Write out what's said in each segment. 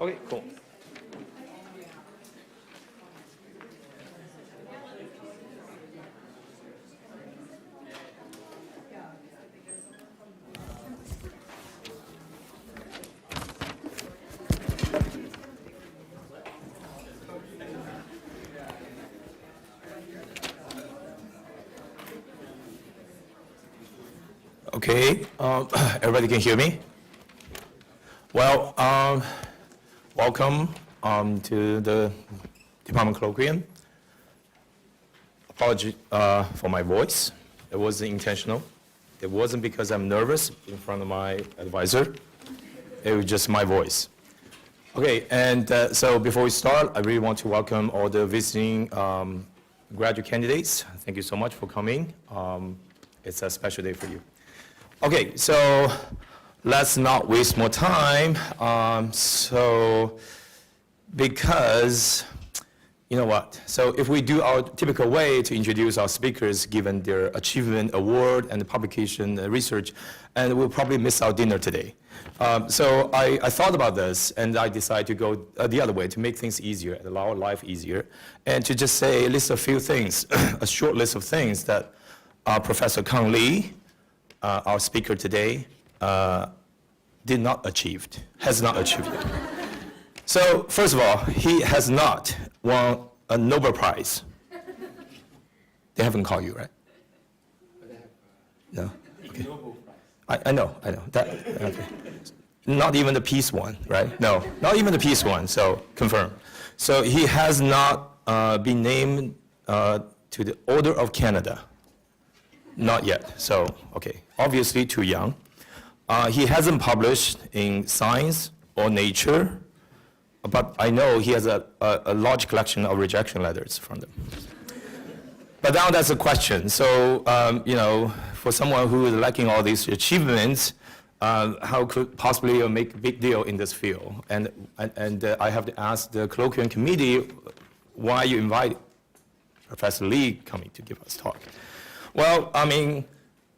Okay, cool. Okay, everybody can hear me? Well, welcome to the Department Colloquium. Apology for my voice. It wasn't intentional. It wasn't because I'm nervous in front of my advisor. It was just my voice. Okay, and so before we start, I really want to welcome all the visiting graduate candidates. Thank you so much for coming. It's a special day for you. Okay, so let's not waste more time. Because, you know what? So if we do our typical way to introduce our speakers, given their achievement, award, and publication research, and we'll probably miss our dinner today. So I thought about this, and I decided to go the other way to make things easier, allow life easier, and to just say a list of few things, a short list of things that Professor Kang Lee, our speaker today, has not achieved it. So first of all, he has not won a Nobel Prize. They haven't called you, right? No? Okay. I know. Okay. Not even the peace one, right? No, not even the peace one, so confirm. So he has not been named to the Order of Canada. Not yet, so, okay, obviously too young. He hasn't published in Science or Nature, but I know he has a large collection of rejection letters from them. But now that's a question. So, you know, for someone who is lacking all these achievements, how could possibly make a big deal in this field? And I have to ask the colloquium committee why you invite Professor Lee coming to give us talk. Well, I mean,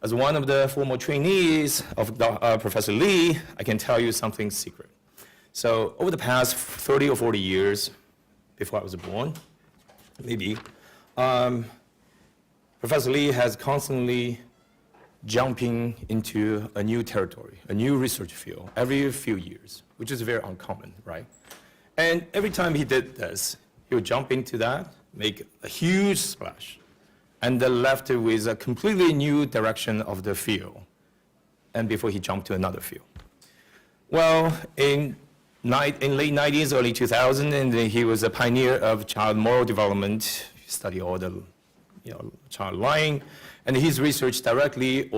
as one of the former trainees of Professor Lee, I can tell you something secret. So over the past 30 or 40 years, before I was born, maybe, Professor Lee has constantly jumping into a new territory, a new research field, every few years, which is very uncommon, right? And every time he did this, he would jump into that, make a huge splash, and then left with a completely new direction of the field, and before he jumped to another field. Well, in late 90s, early 2000s, and he was a pioneer of child moral development. He studied all the, child lying, and his research directly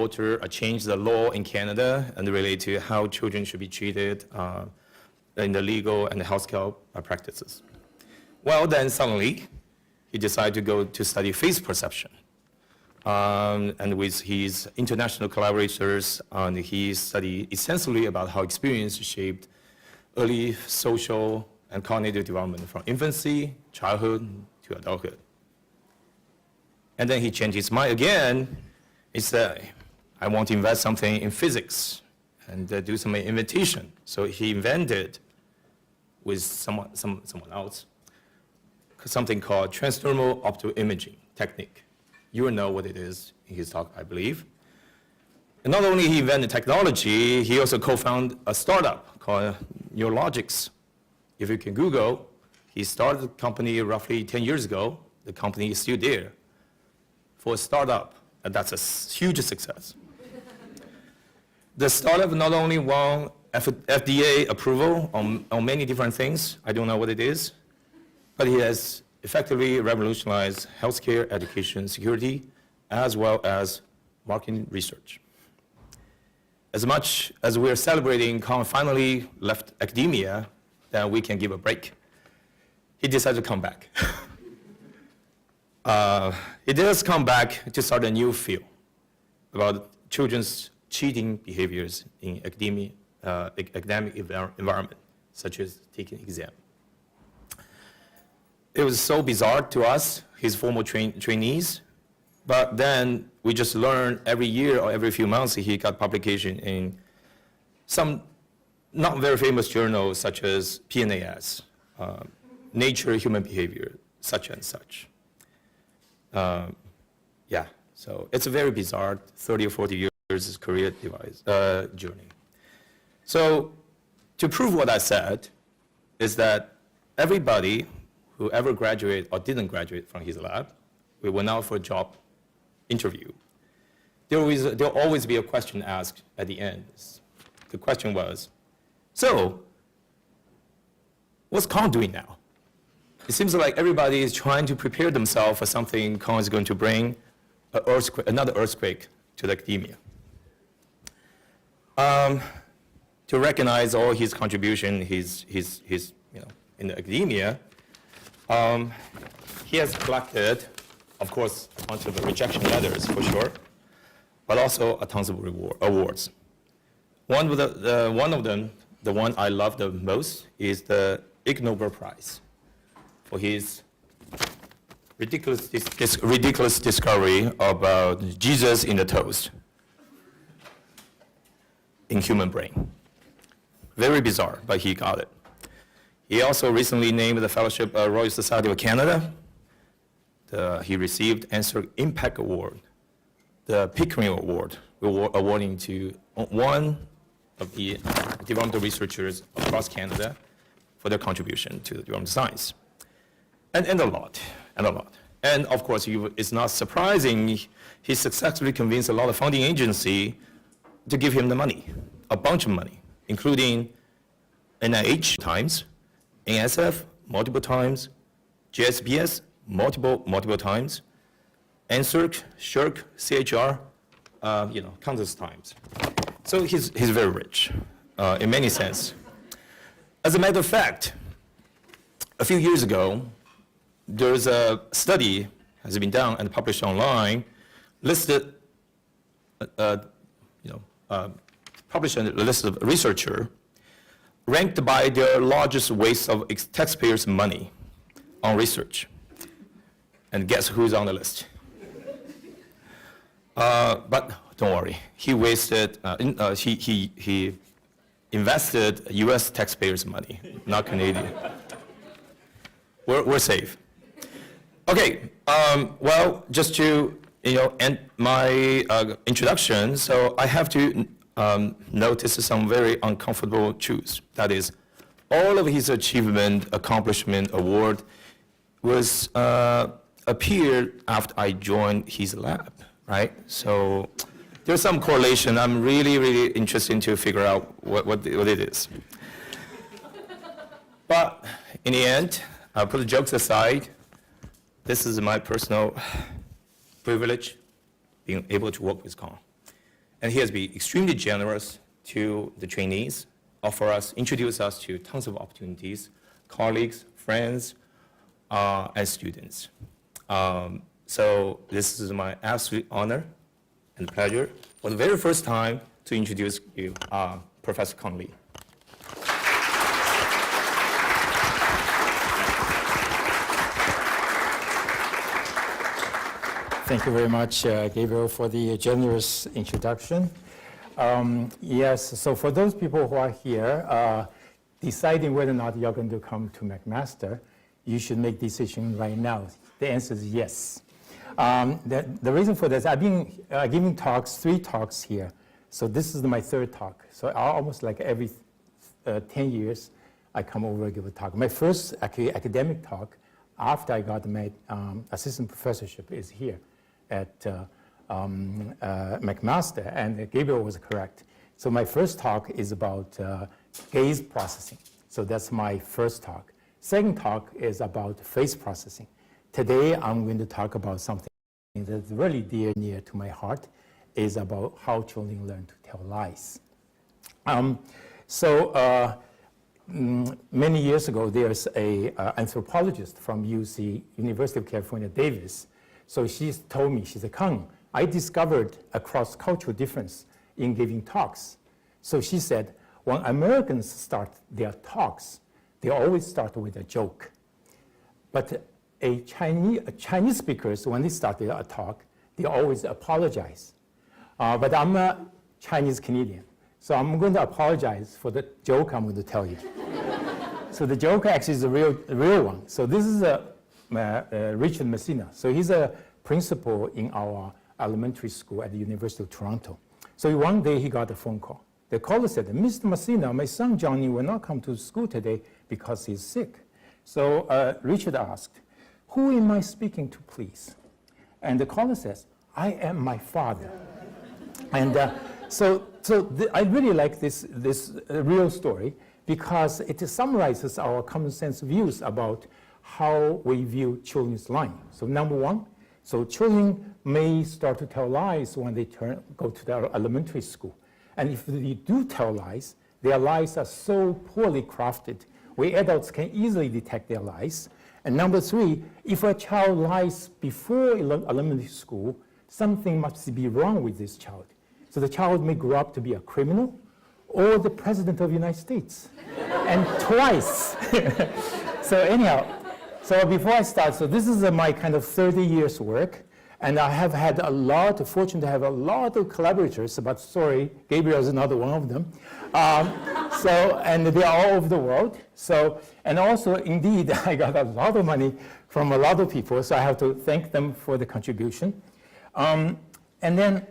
changed the law in Canada and relate to how children should be treated in the legal and healthcare practices. Well, then suddenly, he decided to go to study face perception. And with his international collaborators, he studied extensively about how experience shaped early social and cognitive development from infancy, childhood, to adulthood. And then he changed his mind again. He said, I want to invest something in physics and do some invention. So he invented with someone else something called transdermal optical imaging technique. You will know what it is in his talk, I believe. And not only he invented technology, he also co-founded a startup called Neurologics. If you can Google, he started the company roughly 10 years ago. The company is still there. For a startup, and that's a huge success. The startup not only won FDA approval on many different things, I don't know what it is, but he has effectively revolutionized healthcare, education, security, as well as marketing research. As much as we're celebrating Kang finally left academia, then we can give a break. He decided to come back. He does come back to start a new field about children's cheating behaviors in academic environment, such as taking exam. It was so bizarre to us, his former trainees, but then we just learned every year or every few months he got publication in some not very famous journals such as PNAS, Nature Human Behavior, such and such. Yeah, so it's a very bizarre 30 or 40 years career journey. So to prove what I said is that everybody who ever graduated or didn't graduate from his lab, we went out for a job interview. There'll always be a question asked at the end. The question was, so what's Kang doing now? It seems like everybody is trying to prepare themselves for something Kang is going to bring, another earthquake to the academia. To recognize all his contribution, his in the academia, he has collected, of course, a bunch of rejection letters for sure, but also a tons of awards. One of them, the one I love the most, is the Ig Nobel Prize for his ridiculous discovery about Jesus in the toast in human brain. Very bizarre, but he got it. He also recently named the Fellowship Royal Society of Canada. He received Answer Impact Award, the Pickering Award, awarding to one of the developmental researchers across Canada for their contribution to the development science. And a lot. And of course, it's not surprising, he successfully convinced a lot of funding agencies to give him the money, a bunch of money, including NIH times, NSF multiple times, GSBS multiple times, NSERC, SHERC, CHR, countless times. So he's very rich in many sense. As a matter of fact, a few years ago, there's a study has been done and published online, listed, published a list of researchers ranked by their largest waste of taxpayers' money on research. And guess who's on the list? But don't worry, he wasted, he invested US taxpayers' money, not Canadian. We're safe. Okay, well, just to end my introduction, so I have to notice some very uncomfortable truths. That is, all of his achievement, accomplishment, award was appeared after I joined his lab, right? So there's some correlation. I'm really interested to figure out what it is. But in the end, I'll put the jokes aside. This is my personal privilege, being able to work with Kang. And he has been extremely generous to the trainees, introduce us to tons of opportunities, colleagues, friends, and students. So this is my absolute honor and pleasure for the very first time to introduce you, Professor Kang Lee. Thank you very much, Gabriel, for the generous introduction. Yes, so for those people who are here, deciding whether or not you're going to come to McMaster, you should make decision right now. The answer is yes. The reason for this, I've been giving talks, 3 talks here. So this is my 3rd talk. So almost like every 10 years, I come over and give a talk. My first academic talk after I got my assistant professorship is here at McMaster, and Gabriel was correct. So my first talk is about gaze processing. So that's my first talk. Second talk is about face processing. Today, I'm going to talk about something that's really near to my heart, is about how children learn to tell lies. Many years ago, there's an anthropologist from UC, University of California, Davis. So she told me, she said, Kang, I discovered a cross-cultural difference in giving talks. So she said, when Americans start their talks, they always start with a joke. But Chinese speakers, when they start their talk, they always apologize. But I'm a Chinese Canadian. So I'm going to apologize for the joke I'm going to tell you. So the joke actually is a real one. So this is Richard Messina. So he's a principal in our elementary school at the University of Toronto. So one day he got a phone call. The caller said, Mr. Messina, my son Johnny will not come to school today because he's sick. So Richard asked, who am I speaking to, please? And the caller says, I am my father. And I really like this real story because it summarizes our common sense views about how we view children's lying. So number one, so children may start to tell lies when they go to their elementary school. And if they do tell lies, their lies are so poorly crafted, we adults can easily detect their lies. And number three, if a child lies before elementary school, something must be wrong with this child. So the child may grow up to be a criminal or the president of the United States, and twice. So anyhow, so before I start, so this is my kind of 30 years work, and I have had fortunate to have a lot of collaborators, but sorry, Gabriel is another one of them. And they are all over the world. So, and also, indeed, I got a lot of money from a lot of people, so I have to thank them for the contribution. And then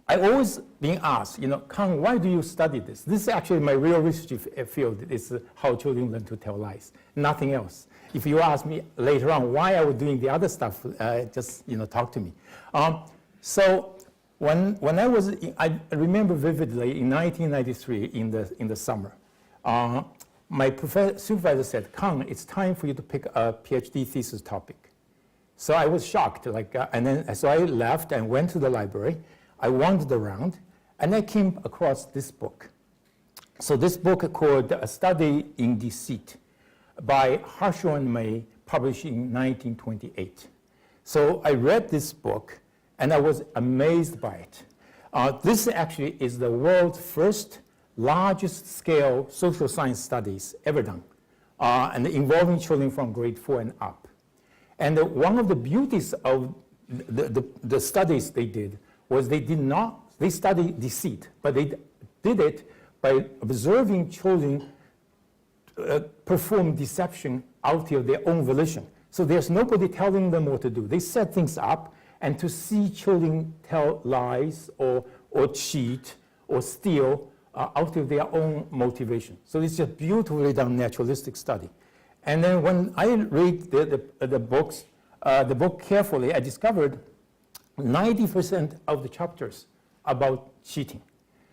I always been asked, Kang, why do you study this? This is actually my real research field, is how children learn to tell lies, nothing else. If you ask me later on why I was doing the other stuff, just talk to me. So when I remember vividly in 1993 in the summer, my supervisor said, Kang, it's time for you to pick a PhD thesis topic. So I was shocked, so I left and went to the library. I wandered around, and I came across this book. So this book called A Study in Deceit by Harshal and May, published in 1928. So I read this book, and I was amazed by it. This actually is the world's first largest scale social science studies ever done, and involving children from grade 4 and up. And one of the beauties of the studies they did was they studied deceit, but they did it by observing children perform deception out of their own volition. So there's nobody telling them what to do. They set things up, and to see children tell lies or cheat or steal out of their own motivation. So it's a beautifully done naturalistic study. And then when I read the book carefully, I discovered 90% of the chapters about cheating,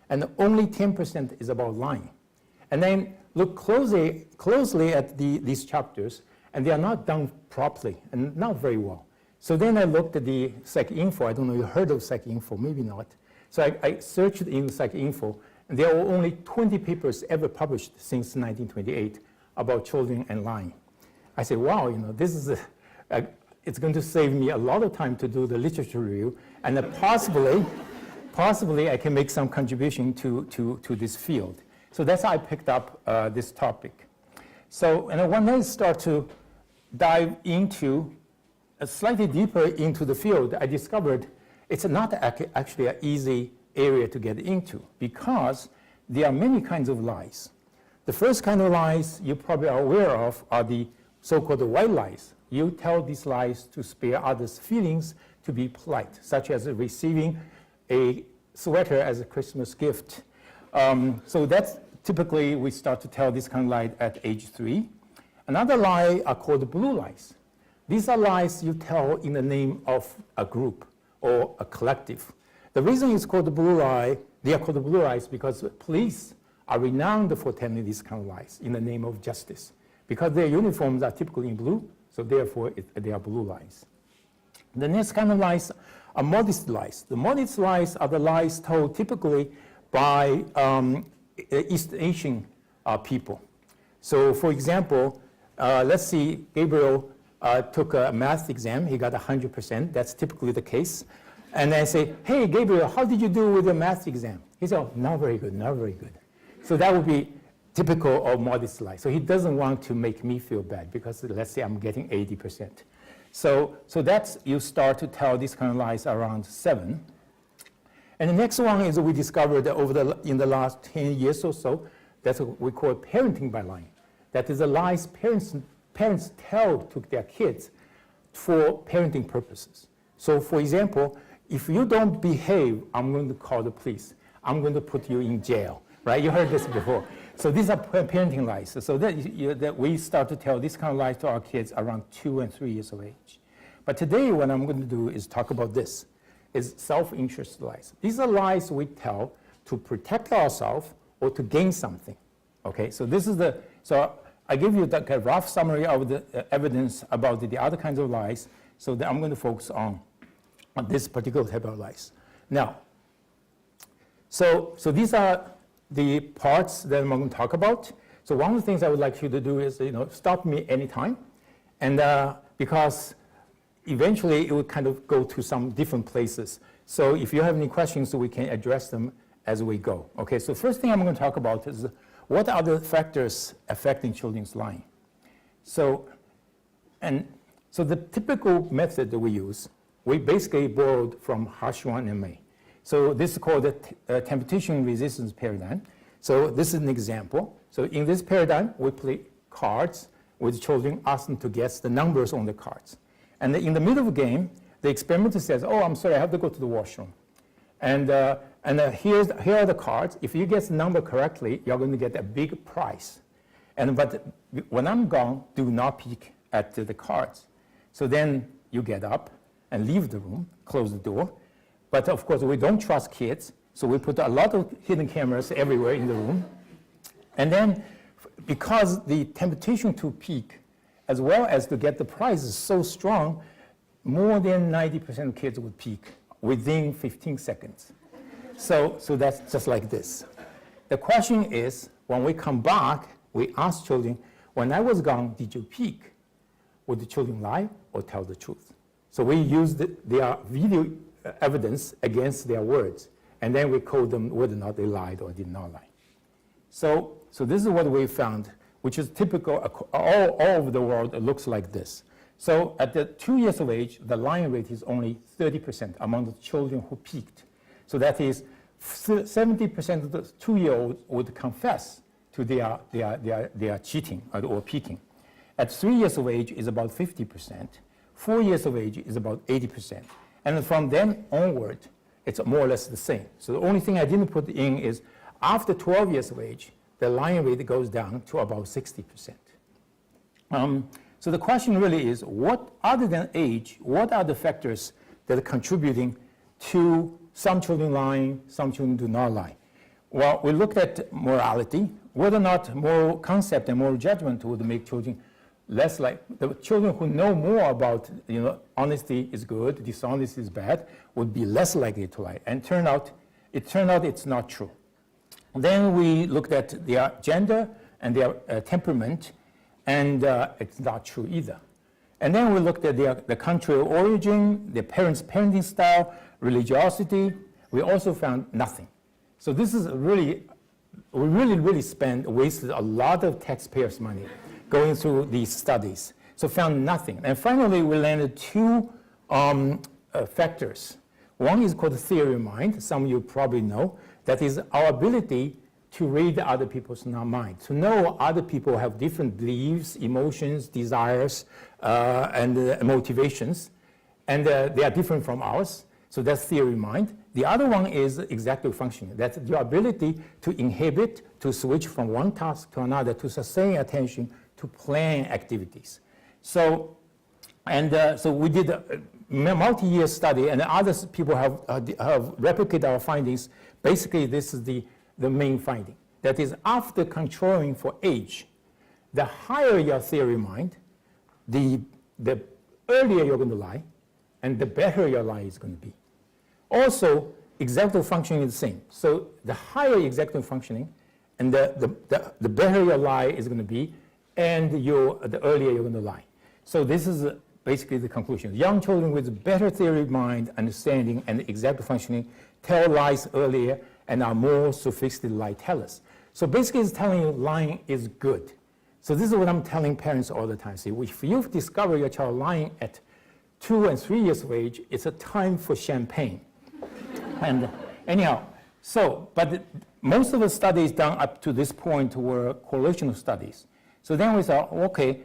and only 10% is about lying. And then look closely at these chapters, and they are not done properly and not very well. So then I looked at the PsycInfo. I don't know if you heard of PsycInfo, maybe not. So I searched in PsycInfo, and there were only 20 papers ever published since 1928 about children and lying. I said, wow, this is it's going to save me a lot of time to do the literature review, and possibly I can make some contribution to this field. So that's how I picked up this topic. So when I start to dive into slightly deeper into the field, I discovered it's not actually an easy area to get into, because there are many kinds of lies. The first kind of lies you probably are aware of are the so-called white lies. You tell these lies to spare others' feelings, to be polite, such as receiving a sweater as a Christmas gift. So that's typically we start to tell this kind of lie at age 3. Another lie are called blue lies. These are lies you tell in the name of a group or a collective. The reason it's called the blue lie, they are called the blue lies because police are renowned for telling these kind of lies in the name of justice, because their uniforms are typically in blue, so therefore they are blue lies. The next kind of lies are modest lies. The modest lies are the lies told typically by East Asian people. So for example, let's see, Gabriel took a math exam. He got 100%. That's typically the case. And I say, hey, Gabriel, how did you do with your math exam? He said, oh, not very good, not very good. So that would be typical of modest lie. So he doesn't want to make me feel bad because let's say I'm getting 80%. So that's, you start to tell these kind of lies around 7. And the next one is we discovered that in the last 10 years or so, that's what we call parenting by lying. That is the lies parents tell to their kids for parenting purposes. So for example, if you don't behave, I'm going to call the police. I'm going to put you in jail, right? You heard this before. So these are parenting lies. So that we start to tell this kind of lies to our kids around 2 and 3 years of age. But today what I'm going to do is talk about this, is self-interest lies. These are lies we tell to protect ourselves or to gain something, okay? So this is so I give you a rough summary of the evidence about the other kinds of lies, so that I'm going to focus on this particular type of lies. Now, so these are the parts that I'm going to talk about. So one of the things I would like you to do is, stop me anytime, and because eventually it will kind of go to some different places. So if you have any questions, we can address them as we go. Okay, so first thing I'm going to talk about is what are the factors affecting children's lying. So the typical method that we use, we basically borrowed from Harshwan and May. So this is called the temptation resistance paradigm. So this is an example. So in this paradigm, we play cards with children, ask them to guess the numbers on the cards. And in the middle of the game, the experimenter says, oh, I'm sorry, I have to go to the washroom. And here are the cards. If you guess the number correctly, you're going to get a big prize. But when I'm gone, do not peek at the cards. So then you get up and leave the room, close the door. But of course, we don't trust kids, so we put a lot of hidden cameras everywhere in the room. And then, because the temptation to peek, as well as to get the prize, is so strong, more than 90% of kids would peek within 15 seconds. So that's just like this. The question is, when we come back, we ask children, when I was gone, did you peek? Would the children lie or tell the truth? So we use their video evidence against their words, and then we code them whether or not they lied or did not lie. So this is what we found, which is typical all over the world. It looks like this. So at the 2 years of age, the lying rate is only 30% among the children who peeked. So that is 70% of the 2-year-olds would confess to their cheating or peeking. At 3 years of age is about 50%. 4 years of age is about 80%. And from then onward, it's more or less the same. So the only thing I didn't put in is after 12 years of age, the lying rate goes down to about 60%. So the question really is, what, other than age, what are the factors that are contributing to some children lying, some children do not lie? Well, we looked at morality, whether or not moral concept and moral judgment would make children less like, the children who know more about, honesty is good, dishonesty is bad, would be less likely to lie. And it turned out it's not true. Then we looked at their gender and their temperament, and it's not true either. And then we looked at the country of origin, their parents' parenting style, religiosity. We also found nothing. So this is we really wasted a lot of taxpayers' money going through these studies. So found nothing. And finally, we landed 2 factors. One is called the theory of mind. Some of you probably know. That is our ability to read other people's mind, to know other people have different beliefs, emotions, desires, and motivations, and they are different from ours. So that's theory of mind. The other one is executive functioning. That's your ability to inhibit, to switch from one task to another, to sustain attention, to plan activities. So we did a multi-year study, and other people have replicated our findings. Basically, this is the main finding. That is, after controlling for age, the higher your theory of mind, the earlier you're going to lie, and the better your lie is going to be. Also, executive functioning is the same. So the higher executive functioning, and the better your lie is going to be, and the earlier you're going to lie. So this is basically the conclusion. Young children with better theory of mind, understanding, and executive functioning tell lies earlier and are more sophisticated lie tellers. So basically it's telling you lying is good. So this is what I'm telling parents all the time. See, if you discover your child lying at 2 and 3 years of age, it's a time for champagne. And Anyhow, but most of the studies done up to this point were correlational studies. So then we thought, okay,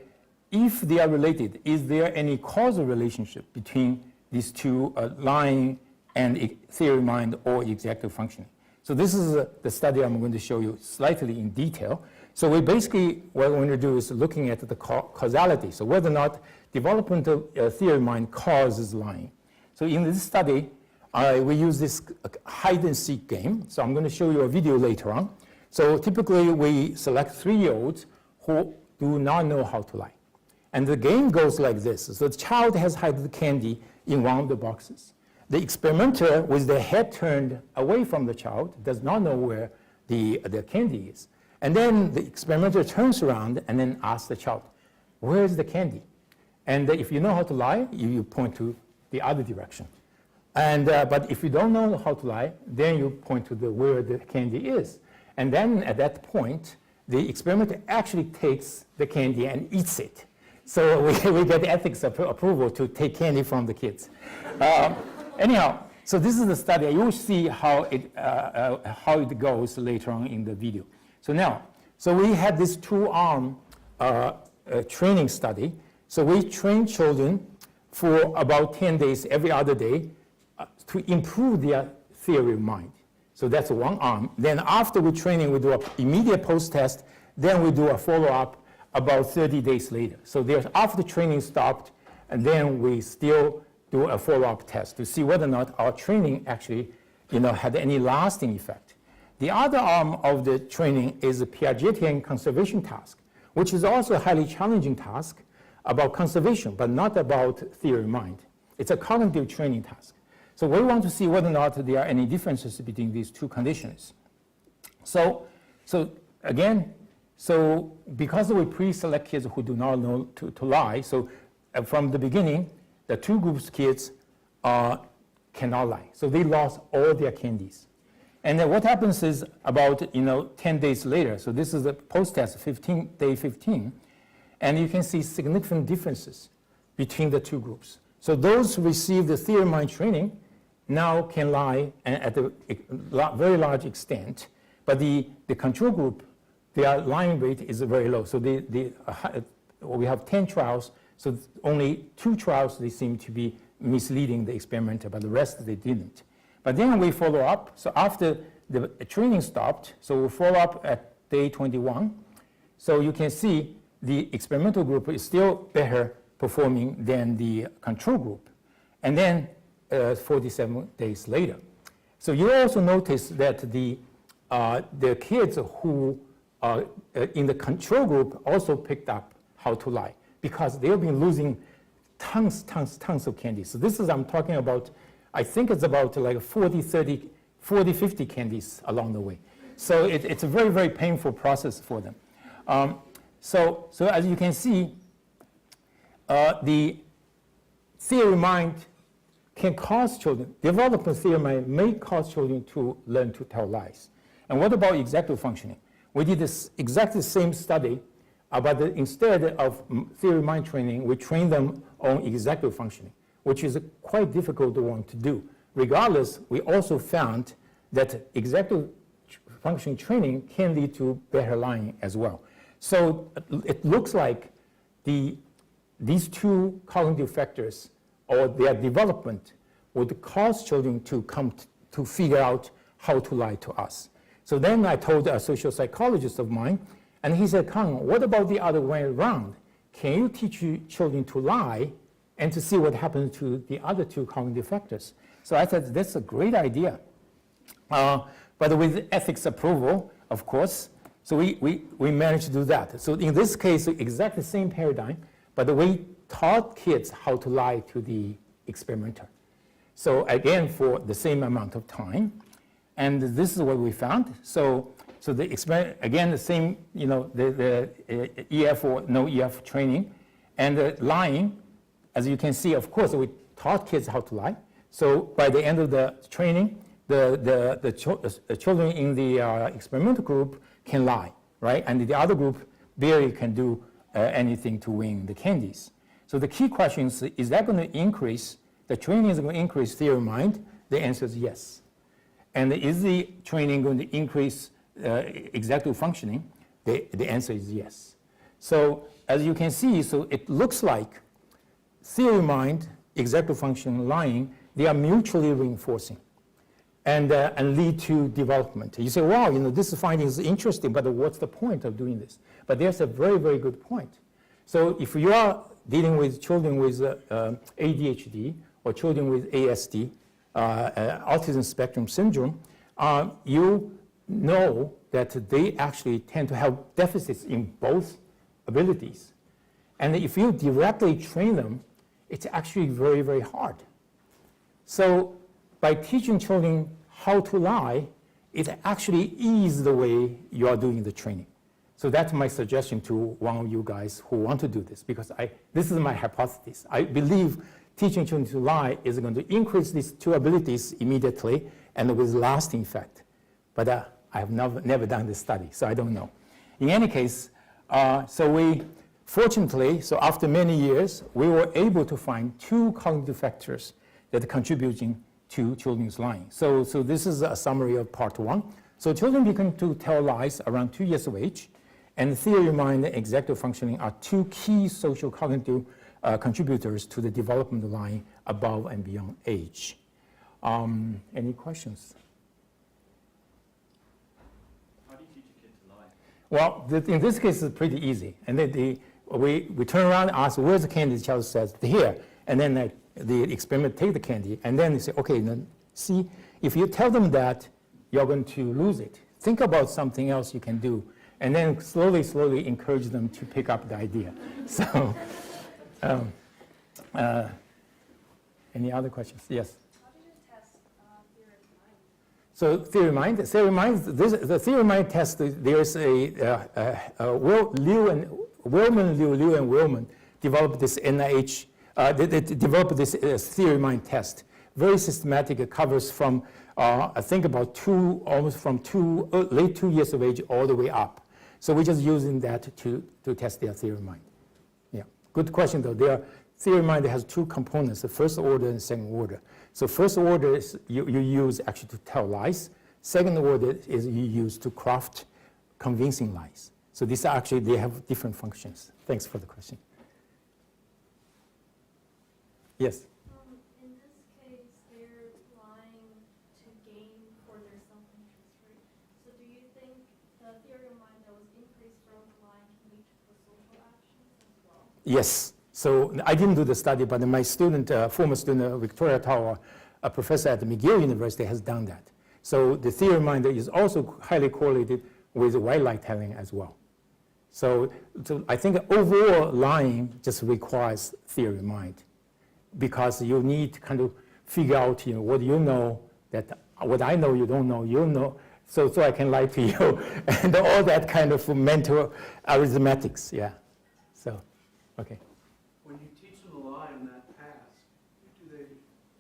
if they are related, is there any causal relationship between these two, lying and theory mind or executive functioning? So this is the study I'm going to show you slightly in detail. So we basically, what we're going to do is looking at the causality, so whether or not developmental theory mind causes lying. So in this study, we use this hide and seek game. So I'm going to show you a video later on. So typically we select 3-year-olds who do not know how to lie. And the game goes like this. So the child has hidden the candy in one of the boxes. The experimenter, with their head turned away from the child, does not know where the candy is. And then the experimenter turns around and then asks the child, where is the candy? And if you know how to lie, you point to the other direction. And, but if you don't know how to lie, then you point to where the candy is. And then at that point, the experimenter actually takes the candy and eats it. So we get ethics approval to take candy from the kids. Anyhow, so this is the study. You will see how it goes later on in the video. So now, so we had this 2-arm training study. So we train children for about 10 days every other day to improve their theory of mind. So that's one arm. Then after we training, we do an immediate post-test. Then we do a follow-up about 30 days later. So there's after training stopped, and then we still do a follow-up test to see whether or not our training actually, had any lasting effect. The other arm of the training is a Piagetian conservation task, which is also a highly challenging task about conservation, but not about theory of mind. It's a cognitive training task. So we want to see whether or not there are any differences between these two conditions. So again, because we pre-select kids who do not know to lie, so from the beginning, the two groups of kids cannot lie. So they lost all their candies. And then what happens is about 10 days later, so this is the post-test, day 15, and you can see significant differences between the two groups. So those who receive the theory of mind training now can lie at a very large extent, but the control group, their lying rate is very low. So we have 10 trials, so only 2 trials they seem to be misleading the experimenter, but the rest they didn't. But then we follow up. So after the training stopped, so we follow up at day 21. So you can see the experimental group is still better performing than the control group. And then 47 days later. So you also notice that the kids who are in the control group also picked up how to lie because they've been losing tons of candy. So this is, I'm talking about, I think it's about like 40, 50 candies along the way. So it's a very, very painful process for them. So as you can see, the theory mind can cause children, development theory mind may cause children to learn to tell lies. And what about executive functioning? We did this exactly same study, but instead of theory mind training, we trained them on executive functioning, which is a quite difficult one to do. Regardless, we also found that executive functioning training can lead to better lying as well. So it looks like these two cognitive factors or their development would cause children to come to figure out how to lie to us. So then I told a social psychologist of mine, and he said, Kang, what about the other way around? Can you teach children to lie and to see what happens to the other two cognitive factors? So I said, that's a great idea. But with ethics approval, of course, so we managed to do that. So in this case, exactly the same paradigm, but we taught kids how to lie to the experimenter. So again, for the same amount of time. And this is what we found. So the experiment, again, the same, the EF or no EF training. And the lying, as you can see, of course, we taught kids how to lie. So by the end of the training, the children in the experimental group can lie, right? And the other group barely can do anything to win the candies. So the key question is that going to increase, the training is going to increase theory of mind? The answer is yes. And is the training going to increase executive functioning? The answer is yes. So as you can see, so it looks like theory mind, executive functioning, lying, they are mutually reinforcing and lead to development. You say, wow, this finding is interesting, but what's the point of doing this? But there's a very, very good point. So if you are dealing with children with ADHD or children with ASD, autism spectrum syndrome, you know that they actually tend to have deficits in both abilities. And if you directly train them, it's actually very, very hard. So by teaching children how to lie, it actually eases the way you are doing the training. So that's my suggestion to one of you guys who want to do this, because this is my hypothesis. I believe teaching children to lie is going to increase these two abilities immediately and with lasting effect. But I have never done this study, so I don't know. In any case, fortunately, after many years, we were able to find two cognitive factors that are contributing to children's lying. So this is a summary of part one. So children begin to tell lies around 2 years of age, and theory, mind, and executive functioning are two key social cognitive contributors to the development of lying above and beyond age. Any questions? How do you teach a kid to lie? Well, in this case, it's pretty easy. And then we turn around and ask, where's the candy? The child says, here. And then the experiment take the candy, and then they say, okay, then see, if you tell them that, you're going to lose it. Think about something else you can do. And then slowly, slowly encourage them to pick up the idea. So, any other questions? Yes? How did you test theory of mind? So the theory mind test, there's Liu and Willman developed this NIH, they developed this theory mind test. Very systematic. It covers from, I think about late 2 years of age all the way up. So we're just using that to test their theory mind. Yeah, good question though. Their theory mind has two components, the first order and second order. So first order is you use actually to tell lies. Second order is you use to craft convincing lies. So these are actually, they have different functions. Thanks for the question. Yes? In this case, they're lying to gain for their self-interest, right? So do you think the theory of mind that was increased from the lying can lead to the social actions as well? Yes. So I didn't do the study, but my student, former student, Victoria Tower, a professor at McGill University, has done that. So the theory of mind is also highly correlated with white lie telling as well. So I think overall lying just requires theory of mind, because you need to kind of figure out, what you know, that what I know you don't know, you know, so I can lie to you, and all that kind of mental arithmetics, yeah. So, okay. When you teach them to lie in that past, do they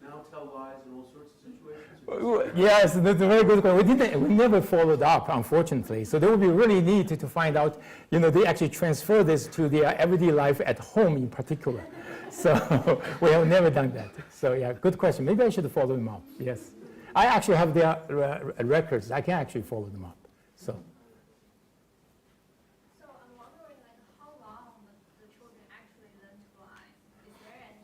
now tell lies in all sorts of situations? Yes, that's a very good question. We never followed up, unfortunately. So that would be really neat to find out, they actually transfer this to their everyday life at home in particular. So we have never done that. So yeah, good question. Maybe I should follow them up. Yes. I actually have their records. I can actually follow them up. So I'm wondering, how long the children actually learn to lie? Is there any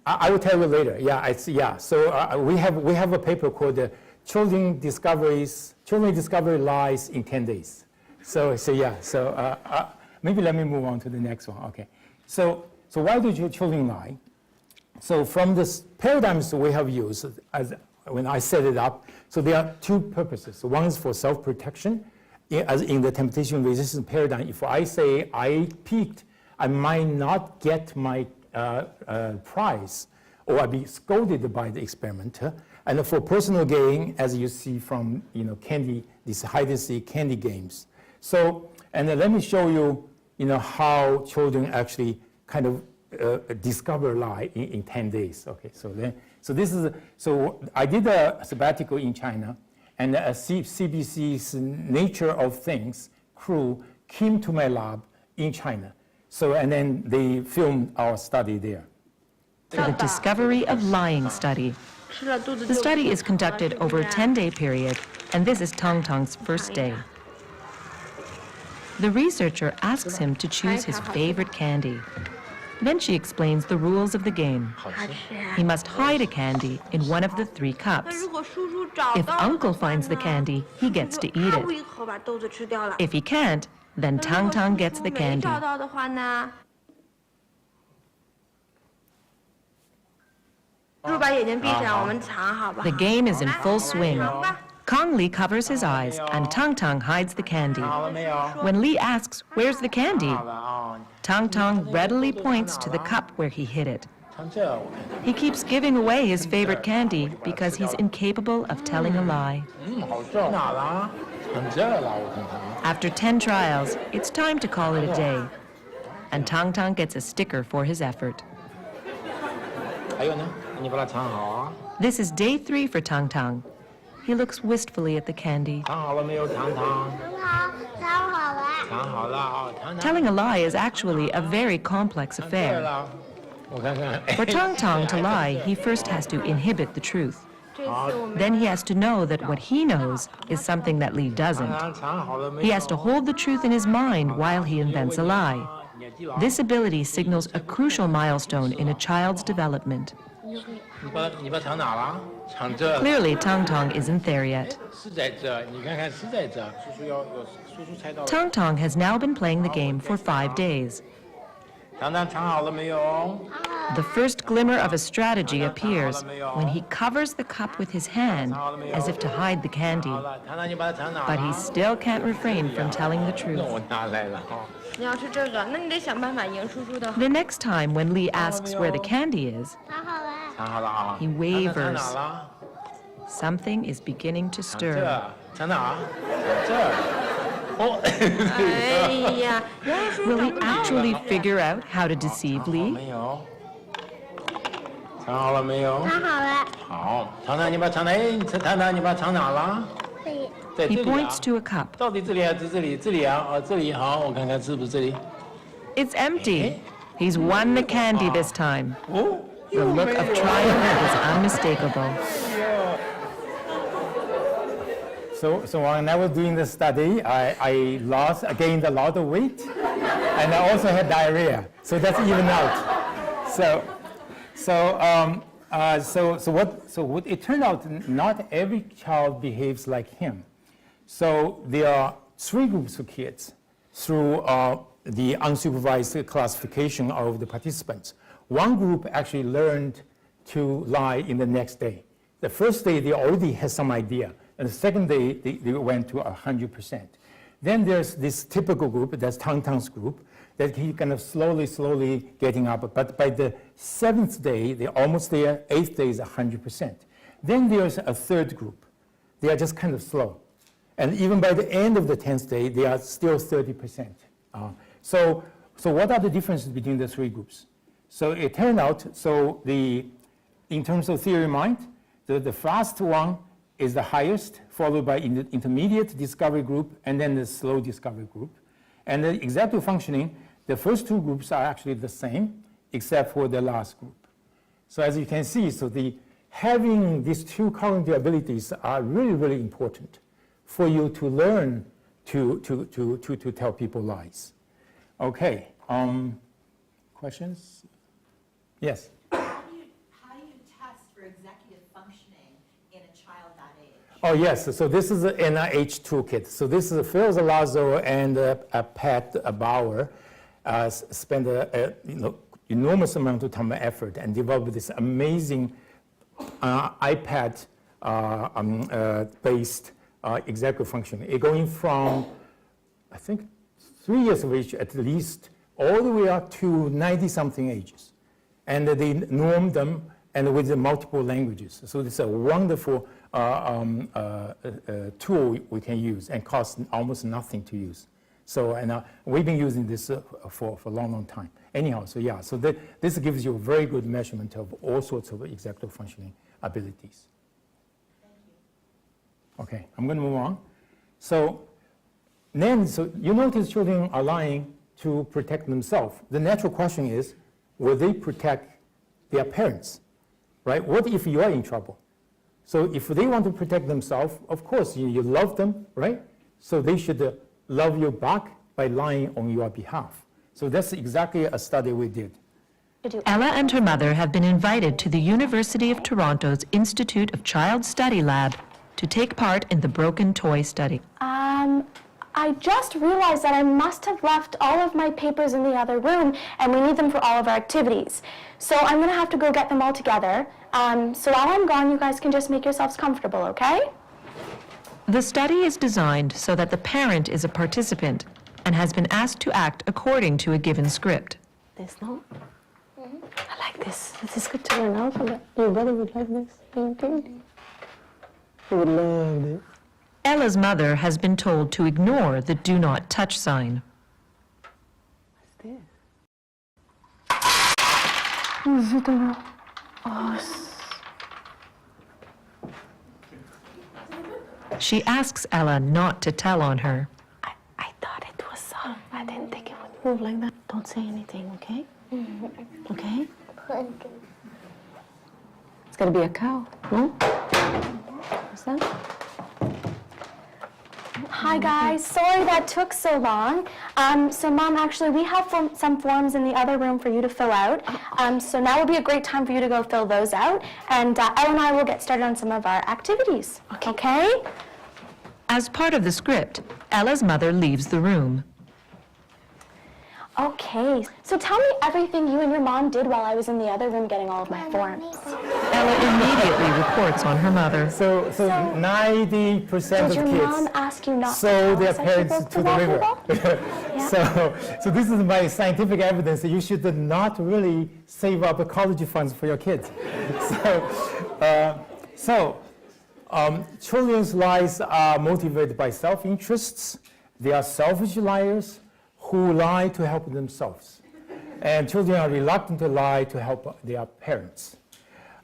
I will tell you later. Yeah, So we have a paper called Children Discover Lies in 10 Days. So yeah. So maybe let me move on to the next one. Okay. So why do children lie? So from the paradigms we have used, when I set it up, so there are two purposes. One is for self-protection. As in the temptation resistance paradigm, if I say I peaked, I might not get my prize, or I'll be scolded by the experimenter. And for personal gain, as you see from candy, these hide-and-seek candy games. So, and then let me show you, how children actually kind of discover lie in 10 days. Okay, so I did a sabbatical in China, and CBC's Nature of Things crew came to my lab in China. So, and then they filmed our study there. For the Discovery of Lying study. The study is conducted over a 10-day period, and this is Tang Tang's first day. The researcher asks him to choose his favorite candy. Then she explains the rules of the game. He must hide a candy in one of the 3 cups. If Uncle finds the candy, he gets to eat it. If he can't, then Tang Tang gets the candy. The game is in full swing. Kang Lee covers his eyes, and Tang Tang hides the candy. When Lee asks, "Where's the candy?" Tang Tang readily points to the cup where he hid it. He keeps giving away his favorite candy because he's incapable of telling a lie. After 10 trials, it's time to call it a day. And Tang Tang gets a sticker for his effort. This is day 3 for Tang Tang. He looks wistfully at the candy. Telling a lie is actually a very complex affair. For Tang Tang to lie, he first has to inhibit the truth. Then he has to know that what he knows is something that Lee doesn't. He has to hold the truth in his mind while he invents a lie. This ability signals a crucial milestone in a child's development. Clearly, Tang Tang isn't there yet. Tang Tang has now been playing the game for 5 days. The first glimmer of a strategy appears when he covers the cup with his hand as if to hide the candy. But he still can't refrain from telling the truth. The next time when Lee asks where the candy is, he wavers. Something is beginning to stir. Will he actually figure out how to deceive Lee? He points to a cup. It's empty. He's won the candy this time. The look of triumph is unmistakable. So when I was doing the study, I gained a lot of weight, and I also had diarrhea. So that's even out. What it turned out, not every child behaves like him. So there are 3 groups of kids through the unsupervised classification of the participants. One group actually learned to lie in the next day. The first day, they already had some idea. And the second day, they went to 100%. Then there's this typical group, that's Tang Tang's group, that he kind of slowly getting up. But by the 7th day, they're almost there. 8th day is 100%. Then there's a third group. They are just kind of slow. And even by the end of the 10th day, they are still 30%. So what are the differences between the 3 groups? So it turned out, in terms of theory of mind, the fast one is the highest, followed by the intermediate discovery group, and then the slow discovery group. And the executive functioning, the first 2 groups are actually the same, except for the last group. So as you can see, having these 2 cognitive abilities are really, really important for you to learn to tell people lies. Okay, questions? Yes? How do you test for executive functioning in a child that age? Oh, yes. So this is an NIH toolkit. So this is Phil Zalazzo and Pat Bauer spent enormous amount of time and effort and developed this amazing iPad based executive functioning. It going from, I think, 3 years of age at least, all the way up to 90-something ages. And they norm them and with the multiple languages. So it's a wonderful tool we can use and costs almost nothing to use. So, and we've been using this for a long time. Anyhow, this gives you a very good measurement of all sorts of executive functioning abilities. Thank you. Okay, I'm going to move on. So you notice children are lying to protect themselves. The natural question is, will they protect their parents, right? What if you are in trouble? So if they want to protect themselves, of course, you love them, right? So they should love you back by lying on your behalf. So that's exactly a study we did. Ella and her mother have been invited to the University of Toronto's Institute of Child Study Lab to take part in the broken toy study. I just realized that I must have left all of my papers in the other room, and we need them for all of our activities. So I'm gonna have to go get them all together. So while I'm gone, you guys can just make yourselves comfortable, okay? The study is designed so that the parent is a participant and has been asked to act according to a given script. This, no? I like this. This is good to learn alphabet. Your brother would like this. Okay. He would love it. Ella's mother has been told to ignore the do not touch sign. What's this? She asks Ella not to tell on her. I thought it was soft. I didn't think it would move like that. Don't say anything, okay? Okay? It's gonna be a cow, no? What's that? Hi guys, sorry that took so long. So Mom, actually we have some forms in the other room for you to fill out. So now would be a great time for you to go fill those out. And Ella and I will get started on some of our activities. Okay? As part of the script, Ella's mother leaves the room. Okay, so tell me everything you and your mom did while I was in the other room getting all of my forms. Ella immediately reports on her mother. So 90% Did of your kids mom ask you not sold to their tell parents such to people the river. basketball? So this is my scientific evidence that you should not really save up college funds for your kids. Children's lies are motivated by self-interests. They are selfish liars who lie to help themselves. And children are reluctant to lie to help their parents.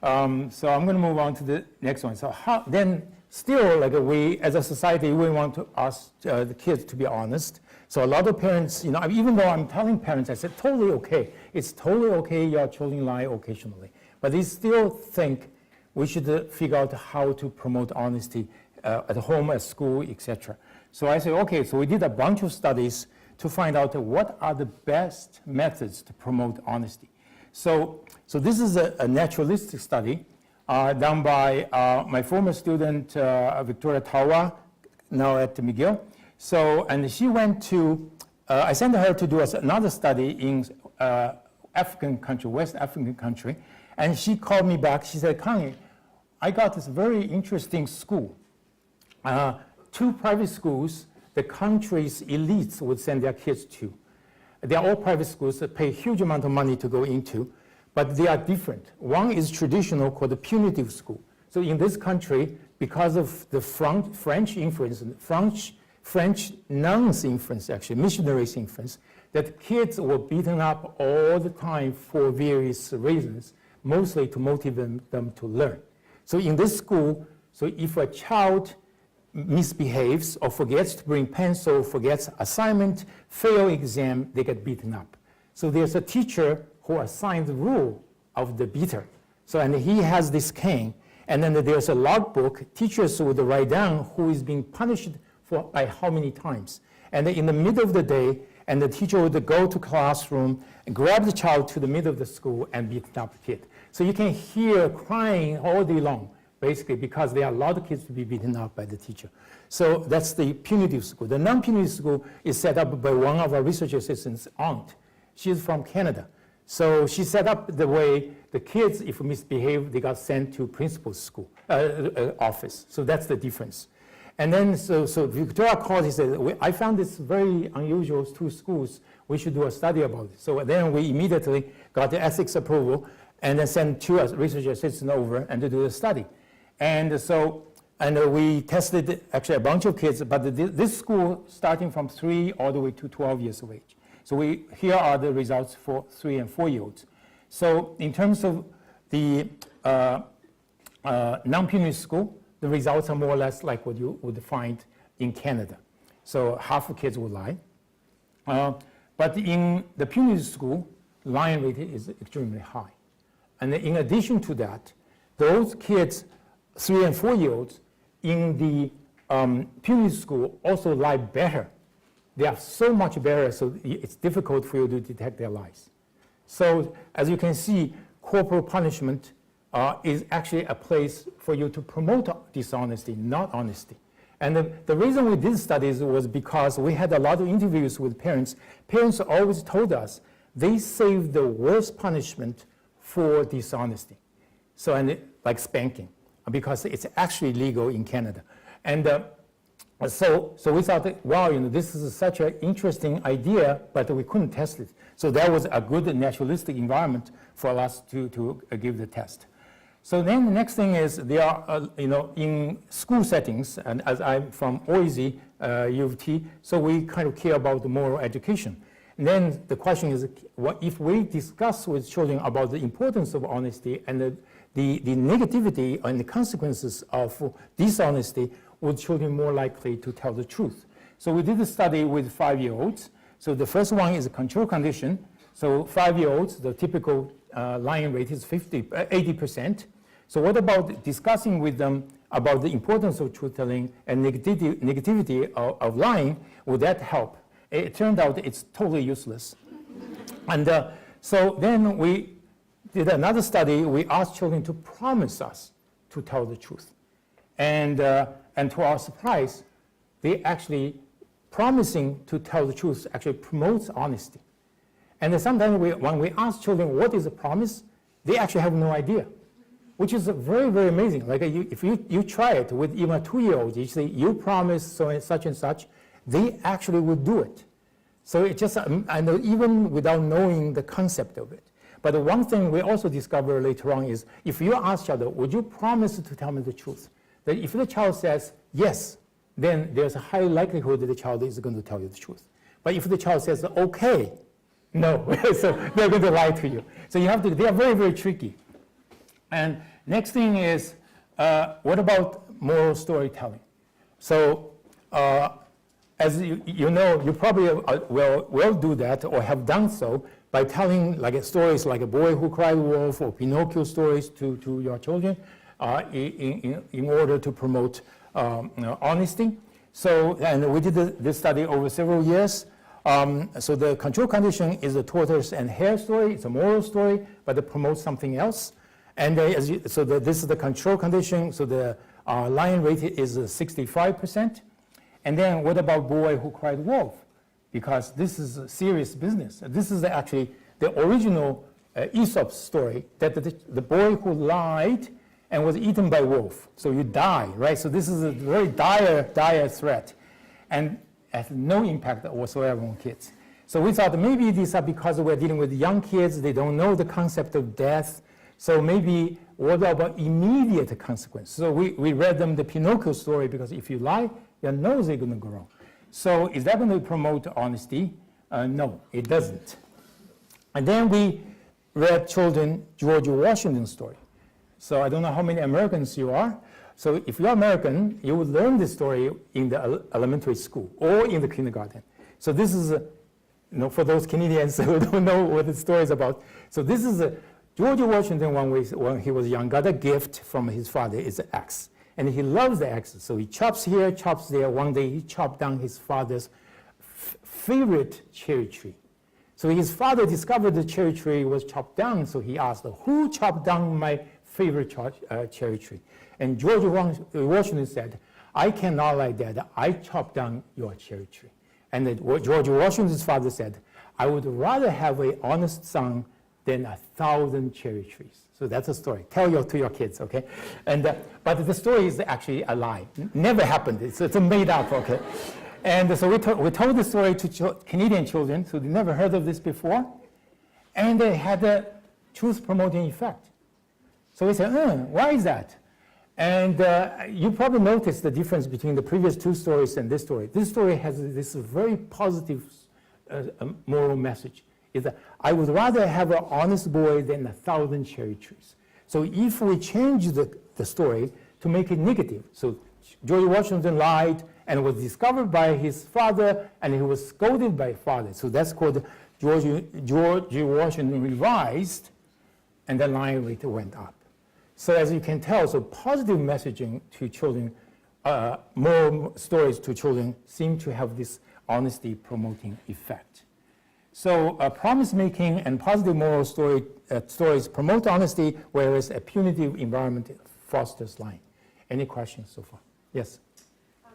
So I'm going to move on to the next one. So then still, like we, as a society, we want to ask the kids to be honest. So a lot of parents, even though I'm telling parents, I said, totally okay. It's totally okay your children lie occasionally. But they still think we should figure out how to promote honesty at home, at school, etc. So I said, okay, so we did a bunch of studies to find out what are the best methods to promote honesty. So this is a naturalistic study done by my former student, Victoria Tawa, now at McGill. And she went to, I sent her to do another study in African country, West African country, and she called me back. She said, Kang, I got this very interesting school. 2 private schools the country's elites would send their kids to. They are all private schools that pay a huge amount of money to go into, but they are different. One is traditional, called the punitive school. So in this country, because of the French influence, French nuns' influence, actually, missionaries' influence, that kids were beaten up all the time for various reasons, mostly to motivate them to learn. So in this school, so if a child misbehaves or forgets to bring pencil, forgets assignment, fail exam, they get beaten up. So there's a teacher who assigns the rule of the beater. So, and he has this cane, and then there's a logbook. Teachers would write down who is being punished by how many times. And in the middle of the day, and the teacher would go to classroom, and grab the child to the middle of the school and beat up the kid. So you can hear crying all day long, basically, because there are a lot of kids to be beaten up by the teacher. So that's the punitive school. The non-punitive school is set up by one of our research assistants' aunt. She's from Canada. So she set up the way the kids, if misbehave, they got sent to principal's school, office. So that's the difference. And then, so Victoria called, he said, I found this very unusual 2 schools. We should do a study about it. So then we immediately got the ethics approval and then sent 2 research assistants over and to do the study. And so, we tested actually a bunch of kids, but this school starting from 3 all the way to 12 years of age. So here are the results for 3 and 4-year-olds. So in terms of the non-punitive school, the results are more or less like what you would find in Canada. So half of kids will lie. But in the punitive school, lying rate is extremely high. And in addition to that, those kids 3 and 4-year-olds in the puberty school also lie better. They are so much better, so it's difficult for you to detect their lies. So as you can see, corporal punishment is actually a place for you to promote dishonesty, not honesty. And the reason we did studies was because we had a lot of interviews with parents. Parents always told us they save the worst punishment for dishonesty. So, like spanking, because it's actually legal in Canada. And so we thought, wow, this is such an interesting idea, but we couldn't test it. So that was a good naturalistic environment for us to give the test. So then the next thing is there are, in school settings, and as I'm from OISE, U of T, so we kind of care about the moral education. And then the question is, what if we discuss with children about the importance of honesty and the negativity and the consequences of dishonesty, would children more likely to tell the truth? So we did a study with 5-year-olds. So the first one is a control condition. So 5-year-olds, the typical lying rate is 80%. So what about discussing with them about the importance of truth-telling and negativity of lying? Would that help? It turned out it's totally useless. And so then we did another study. We asked children to promise us to tell the truth. And to our surprise, they actually promising to tell the truth actually promotes honesty. And sometimes when we ask children what is a promise, they actually have no idea, which is very, very amazing. Like if you try it with even a 2-year-old, you say, you promise so and such, they actually would do it. So it just, I know even without knowing the concept of it. But the one thing we also discover later on is, if you ask child, would you promise to tell me the truth? That if the child says yes, then there's a high likelihood that the child is going to tell you the truth. But if the child says okay, no, so they're going to lie to you. So you have to, they are very, very tricky. And next thing is, what about moral storytelling? So as you know, you probably will do that or have done so by telling like stories like A Boy Who Cried Wolf or Pinocchio stories to your children in order to promote honesty. So, and we did this study over several years. So the control condition is the tortoise and hare story. It's a moral story, but it promotes something else. And this is the control condition. So the lying rate is 65%. And then what about Boy Who Cried Wolf? Because this is a serious business. This is actually the original Aesop story, that the boy who lied and was eaten by wolf. So you die, right? So this is a very dire threat, and has no impact whatsoever on kids. So we thought maybe these are because we're dealing with young kids, they don't know the concept of death. So maybe what about immediate consequence? So we read them the Pinocchio story, because if you lie, your nose is going to grow. So is that going to promote honesty? No, it doesn't. And then we read children George Washington's story. So I don't know how many Americans you are. So if you're American, you would learn this story in the elementary school or in the kindergarten. So this is, for those Canadians who don't know what the story is about. So this is George Washington, when he was young, got a gift from his father. It's an axe. And he loves the axe. So he chops here, chops there. One day he chopped down his father's favorite cherry tree. So his father discovered the cherry tree was chopped down. So he asked, who chopped down my favorite cherry tree? And George Washington said, I cannot like that. I chopped down your cherry tree. And George Washington's father said, I would rather have an honest son than 1,000 cherry trees. So that's a story. Tell to your kids, okay? And but the story is actually a lie. Never happened. It's made up, okay? And so we told the story to Canadian children, so they never heard of this before, and they had a truth-promoting effect. So we said, why is that? And you probably noticed the difference between the previous two stories and this story. This story has this very positive moral message. Is that I would rather have an honest boy than 1,000 cherry trees. So if we change the story to make it negative, so George Washington lied and was discovered by his father, and he was scolded by his father. So that's called George Washington Revised, and the lying rate went up. So as you can tell, so positive messaging to children, more stories to children seem to have this honesty promoting effect. So promise making and positive moral stories promote honesty, whereas a punitive environment fosters lying. Any questions so far? Yes?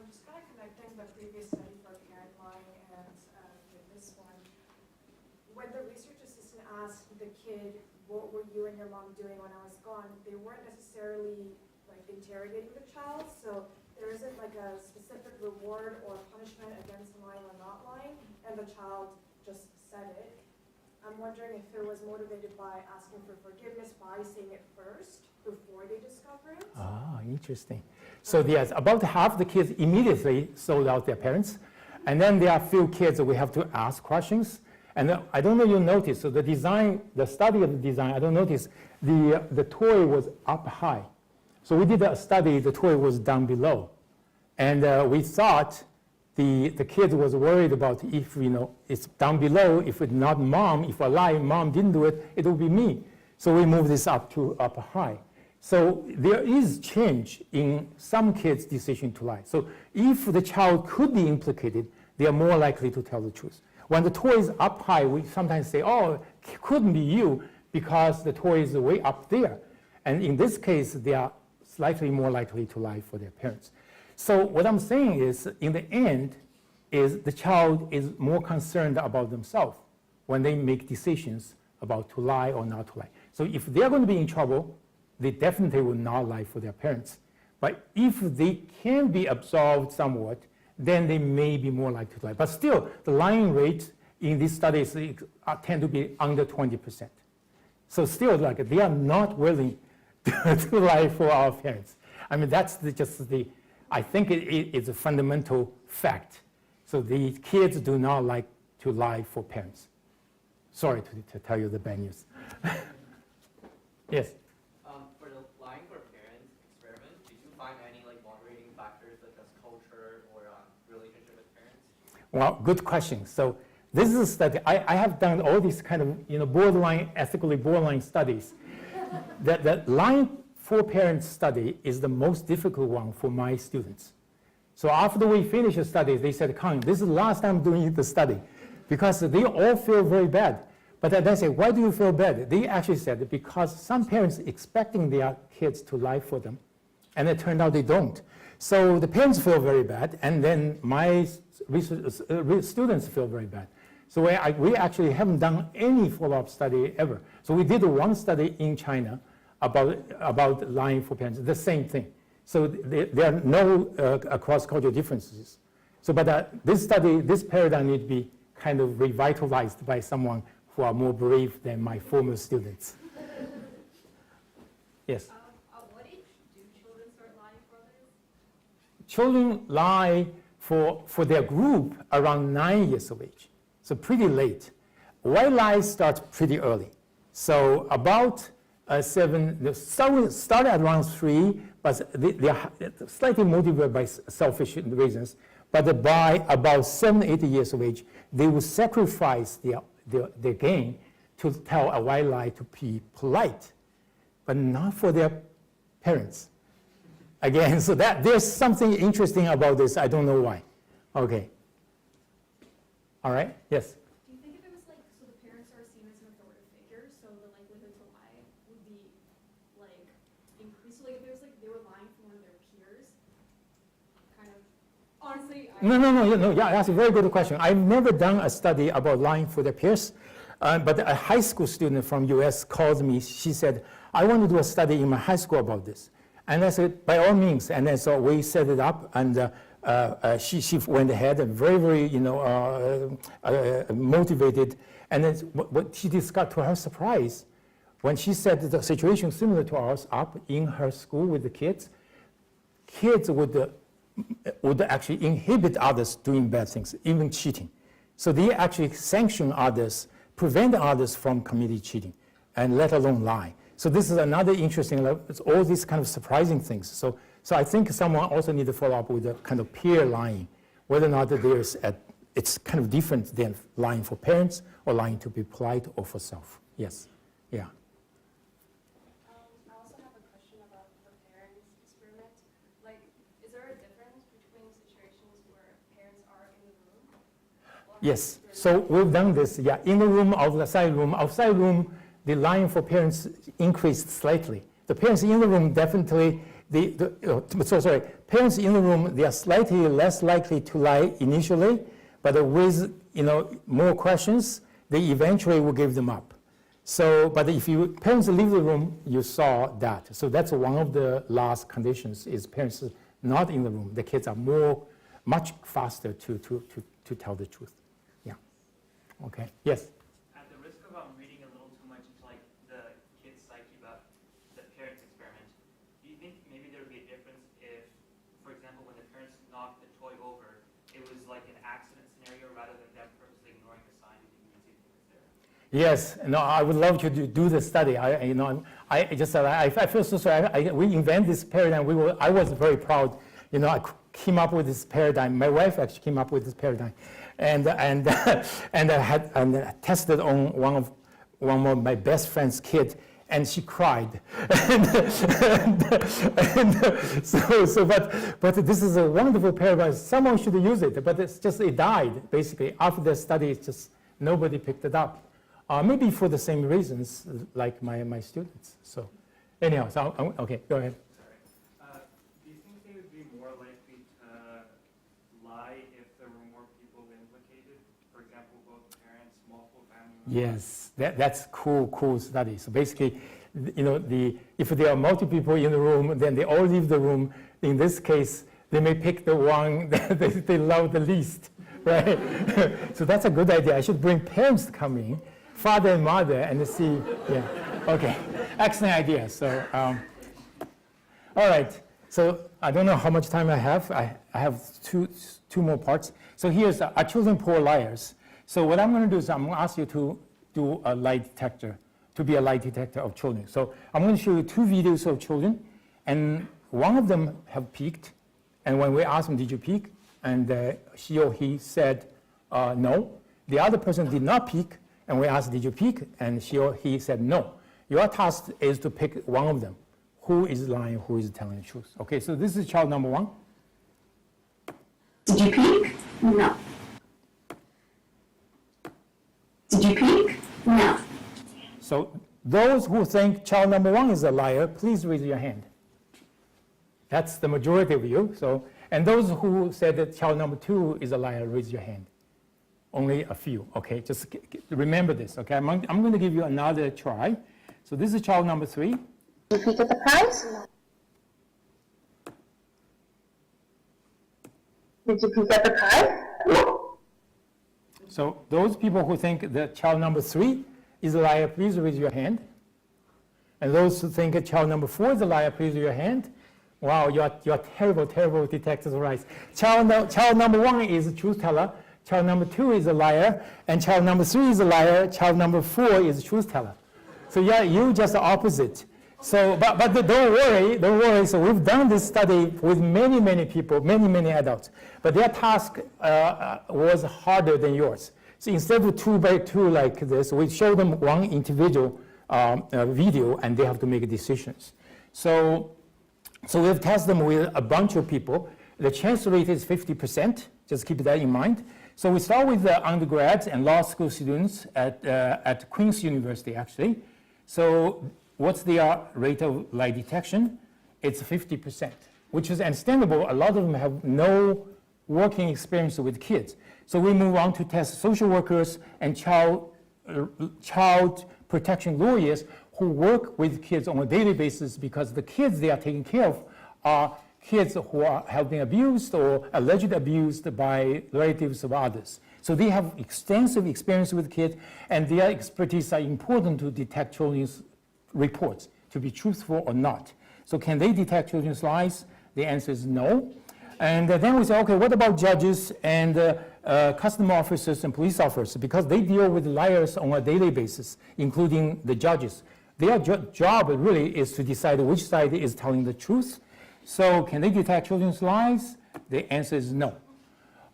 Just kind of connecting the previous study for parent lying and with this one. When the research assistant asked the kid, what were you and your mom doing when I was gone, they weren't necessarily like interrogating the child, so there isn't like a specific reward or punishment against lying or not lying, and the child just said it. I'm wondering if it was motivated by asking for forgiveness by saying it first before they discover it. Ah, interesting. So yes, about half the kids immediately sold out their parents, and then there are a few kids that we have to ask questions. And I don't know if you noticed, so the design, the study of the design, I don't notice, the toy was up high. So we did a study, the toy was down below. And we thought the kid was worried about if, it's down below, if it's not mom, if mom didn't do it, it will be me. So we moved this up high. So there is change in some kids' decision to lie. So if the child could be implicated, they are more likely to tell the truth. When the toy is up high, we sometimes say, oh, it couldn't be you because the toy is way up there. And in this case, they are slightly more likely to lie for their parents. So what I'm saying is, in the end, is the child is more concerned about themselves when they make decisions about to lie or not to lie. So if they're going to be in trouble, they definitely will not lie for their parents. But if they can be absolved somewhat, then they may be more likely to lie. But still, the lying rate in these studies tend to be under 20%. So still, like, they are not willing to lie for our parents. I mean, that's I think it's a fundamental fact. So the kids do not like to lie for parents. Sorry to tell you the bad news. Yes? For the lying for parents experiment, did you find any moderating factors such as culture or relationship with parents? Well, good question. So this is a study. I have done all these kind of borderline, ethically borderline studies. That lying for parents study is the most difficult one for my students. So after we finished the study, they said, Kang, this is the last time doing the study, because they all feel very bad. But then I say, why do you feel bad? They actually said, because some parents expecting their kids to lie for them, and it turned out they don't. So the parents feel very bad, and then my students feel very bad. So we actually haven't done any follow-up study ever. So we did one study in China about lying for parents, the same thing. So there are no cross-cultural differences. So, but this paradigm needs to be kind of revitalized by someone who are more brave than my former students. Yes? At what age do children start lying for others? Children lie for their group around 9 years of age, so pretty late. White lies start pretty early. So about 7, start at around 3, but they are slightly motivated by selfish reasons. But by about 7, 8 years of age, they will sacrifice their gain to tell a white lie to be polite, but not for their parents. Again, so there's something interesting about this. I don't know why. Okay. All right. Yes. Do you think if it was so the parents are seen as an authoritative figure, so the likelihood to lie would be increased? So if it was they were lying for one of their peers, kind of. Honestly, No. Yeah, that's a very good question. I've never done a study about lying for their peers, but a high school student from U.S. called me. She said, I want to do a study in my high school about this. And I said, by all means. And then so we set it up, and she went ahead and very, very, motivated. And then what she discovered, to her surprise, when she said the situation similar to ours up in her school with the kids would actually inhibit others doing bad things, even cheating. So they actually sanction others, prevent others from committing cheating, and let alone lie. So this is another interesting, it's all these kind of surprising things. So I think someone also need to follow up with a kind of peer lying, whether or not it's kind of different than lying for parents or lying to be polite or for self. Yes. Yeah. I also have a question Yes, so we've done this, yeah, in the room, outside room. Outside room, the line for parents increased slightly. The parents in the room definitely, parents in the room, they are slightly less likely to lie initially, but with, more questions, they eventually will give them up. So, but if parents leave the room, you saw that. So that's one of the last conditions is parents not in the room. The kids are much faster to tell the truth. Yeah. Okay. Yes. At the risk of reading a little too much into like the kid's psyche about the parents' experiment, do you think maybe there would be a difference if, for example, when the parents knocked the toy over, it was like an accident scenario rather than them purposely ignoring the sign and didn't see if it was there? Yes, no, I would love to do the study. I feel so sorry. We invent this paradigm. I was very proud. I came up with this paradigm. My wife actually came up with this paradigm, and I tested on one of my best friend's kids, and she cried. But this is a wonderful paradigm. Someone should use it, but it died basically after the study. It's just nobody picked it up. Maybe for the same reasons like my students. So anyhow, okay, go ahead. Do you think they would be more likely to lie if there were more people implicated? For example, both parents, multiple family members? Yes, that's cool study. So basically, if there are multiple people in the room, then they all leave the room. In this case, they may pick the one that they love the least, right? So that's a good idea. I should bring parents to come in, father and mother, and see. Yeah. Okay. Excellent idea. So, all right. So I don't know how much time I have. I have two more parts. So here's are children poor liars? So what I'm going to do is I'm going to ask you to do a lie detector, to be a lie detector of children. So I'm going to show you two videos of children, and one of them have peeked. And when we asked him, did you peek? And she or he said no. The other person did not peek. And we asked, did you peek? And she or he said no. Your task is to pick one of them. Who is lying, who is telling the truth? Okay, so this is child number one. Did you peek? No. Did you peek? No. So those who think child number one is a liar, please raise your hand. That's the majority of you. So, and those who said that child number two is a liar, raise your hand. Only a few, okay? Just remember this, okay? I'm going to give you another try. So this is child number three. Did you peek at the prize? Did you peek at the prize? So those people who think that child number three is a liar, please raise your hand. And those who think that child number four is a liar, please raise your hand. Wow, you're terrible detectives, right? Child number one is a truth teller. Child number two is a liar, and child number three is a liar. Child number four is a truth teller. So yeah, you just the opposite. So, but don't worry. So we've done this study with many people, many adults. But their task was harder than yours. So instead of 2 by 2 like this, we show them one individual video, and they have to make decisions. So we've tested them with a bunch of people. The chance rate is 50%. Just keep that in mind. So we start with the undergrads and law school students at Queen's University, actually. So what's their rate of lie detection? It's 50%, which is understandable. A lot of them have no working experience with kids. So we move on to test social workers and child protection lawyers who work with kids on a daily basis, because the kids they are taking care of are kids who have been abused or allegedly abused by relatives of others. So they have extensive experience with kids, and their expertise are important to detect children's reports, to be truthful or not. So can they detect children's lies? The answer is no. And then we say, okay, what about judges and custom officers and police officers? Because they deal with liars on a daily basis, including the judges. Their job really is to decide which side is telling the truth. So can they detect children's lies? The answer is no.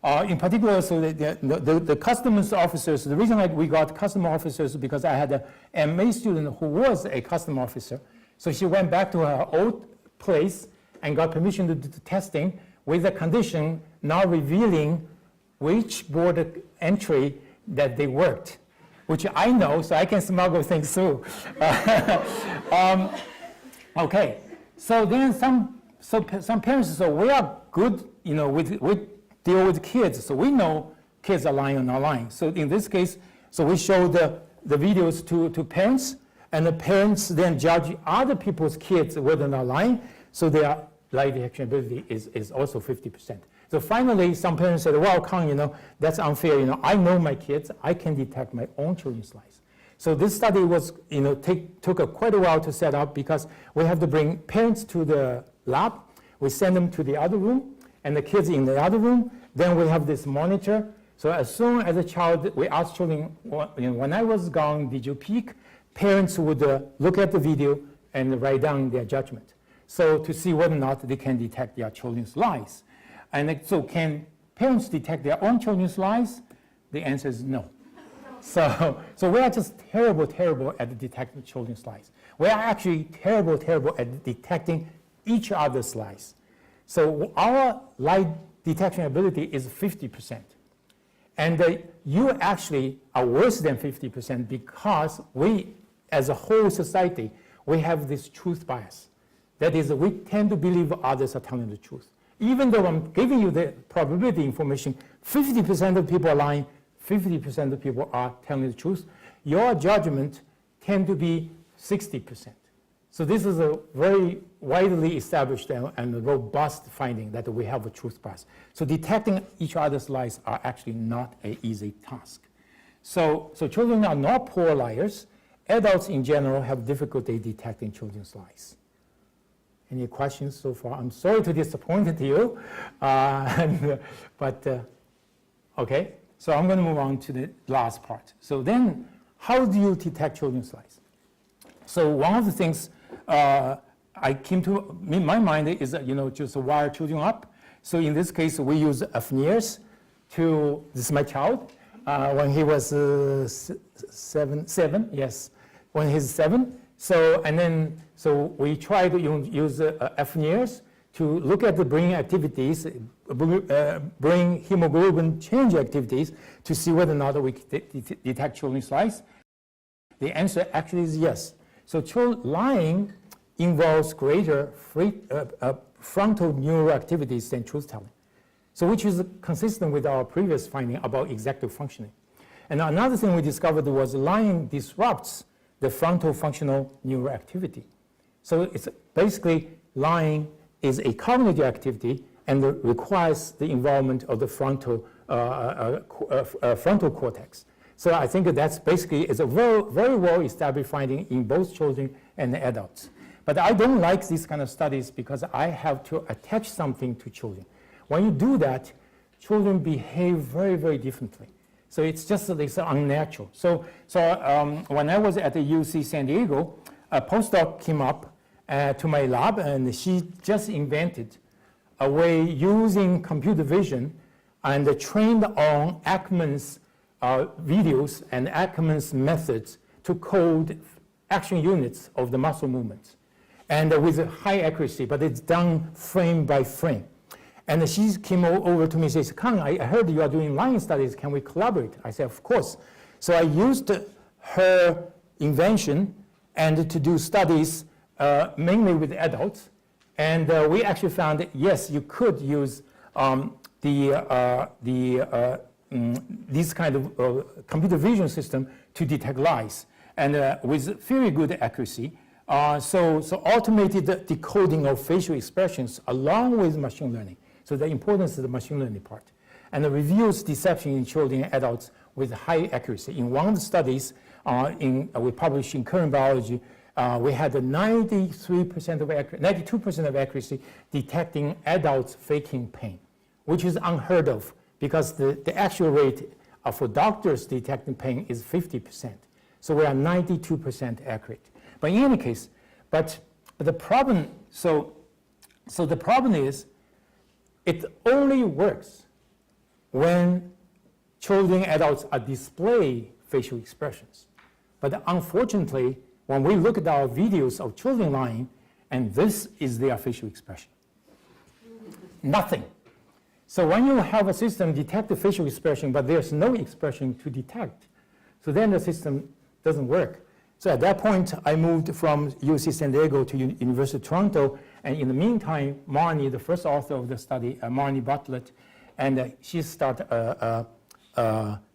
In particular, so the customs officers, the reason we got custom officers is because I had an MA student who was a custom officer. So she went back to her old place and got permission to do the testing with the condition not revealing which board entry that they worked, which I know, so I can smuggle things through. Okay, so then some parents say, we are good, we deal with kids, so we know kids are lying or not lying. So in this case, so we show the videos to parents, and the parents then judge other people's kids whether or not lying, so their lie detection ability is also 50%. So finally, some parents said, well, Kang, that's unfair. I know my kids. I can detect my own children's lies. So this study was, took quite a while to set up because we have to bring parents to the lab. We send them to the other room, and the kids in the other room. Then we have this monitor. So as soon as a child, we ask children, when I was gone, did you peek? Parents would look at the video and write down their judgment. So to see whether or not they can detect their children's lies. And so can parents detect their own children's lies? The answer is no. So we are just terrible at detecting children's lies. We are actually terrible at detecting each other's lies. So our lie detection ability is 50%. And you actually are worse than 50% because we, as a whole society, we have this truth bias. That is, we tend to believe others are telling the truth. Even though I'm giving you the probability information, 50% of people are lying, 50% of people are telling the truth. Your judgment tend to be 60%. So this is a very widely established and robust finding that we have a truth bias. So detecting each other's lies are actually not an easy task. So children are not poor liars. Adults in general have difficulty detecting children's lies. Any questions so far? I'm sorry to disappoint you, but okay. So I'm going to move on to the last part. So then, how do you detect children's lies? So one of the things I came to in my mind is just wire children up. So in this case, we use FNIRS to. This is my child when he was seven. Yes, when he's 7. So we try to use FNIRS to look at the brain activities, brain hemoglobin change activities to see whether or not we detect children's lies. The answer actually is yes. So lying involves greater frontal neural activities than truth-telling, so which is consistent with our previous finding about executive functioning. And another thing we discovered was lying disrupts the frontal functional neural activity. So it's basically lying is a cognitive activity and requires the involvement of the frontal cortex. So I think that's basically is a very well established finding in both children and adults. But I don't like these kind of studies because I have to attach something to children. When you do that, children behave very differently. So it's just it's unnatural. So when I was at the UC San Diego, a postdoc came up to my lab, and she just invented a way using computer vision and trained on Ackerman's videos and Ackerman's methods to code action units of the muscle movements, and with high accuracy, but it's done frame by frame. And she came over to me and says, Kang, I heard you are doing lying studies. Can we collaborate? I said, of course. So I used her invention and to do studies mainly with adults. And we actually found that, yes, you could use this kind of computer vision system to detect lies, and with very good accuracy. So automated decoding of facial expressions along with machine learning. So the importance of the machine learning part. And it reveals deception in children and adults with high accuracy. In one of the studies we published in Current Biology, we had a 92% of accuracy detecting adults faking pain, which is unheard of because the actual rate for doctors detecting pain is 50%. So we are 92% accurate. But in any case, but the problem, so the problem is, it only works when children and adults are display facial expressions. But unfortunately, when we look at our videos of children lying, and this is their facial expression. Nothing. So when you have a system detect the facial expression, but there's no expression to detect, so then the system doesn't work. So at that point, I moved from UC San Diego to University of Toronto, and in the meantime, Marnie, the first author of the study, Marnie Bartlett, and she started a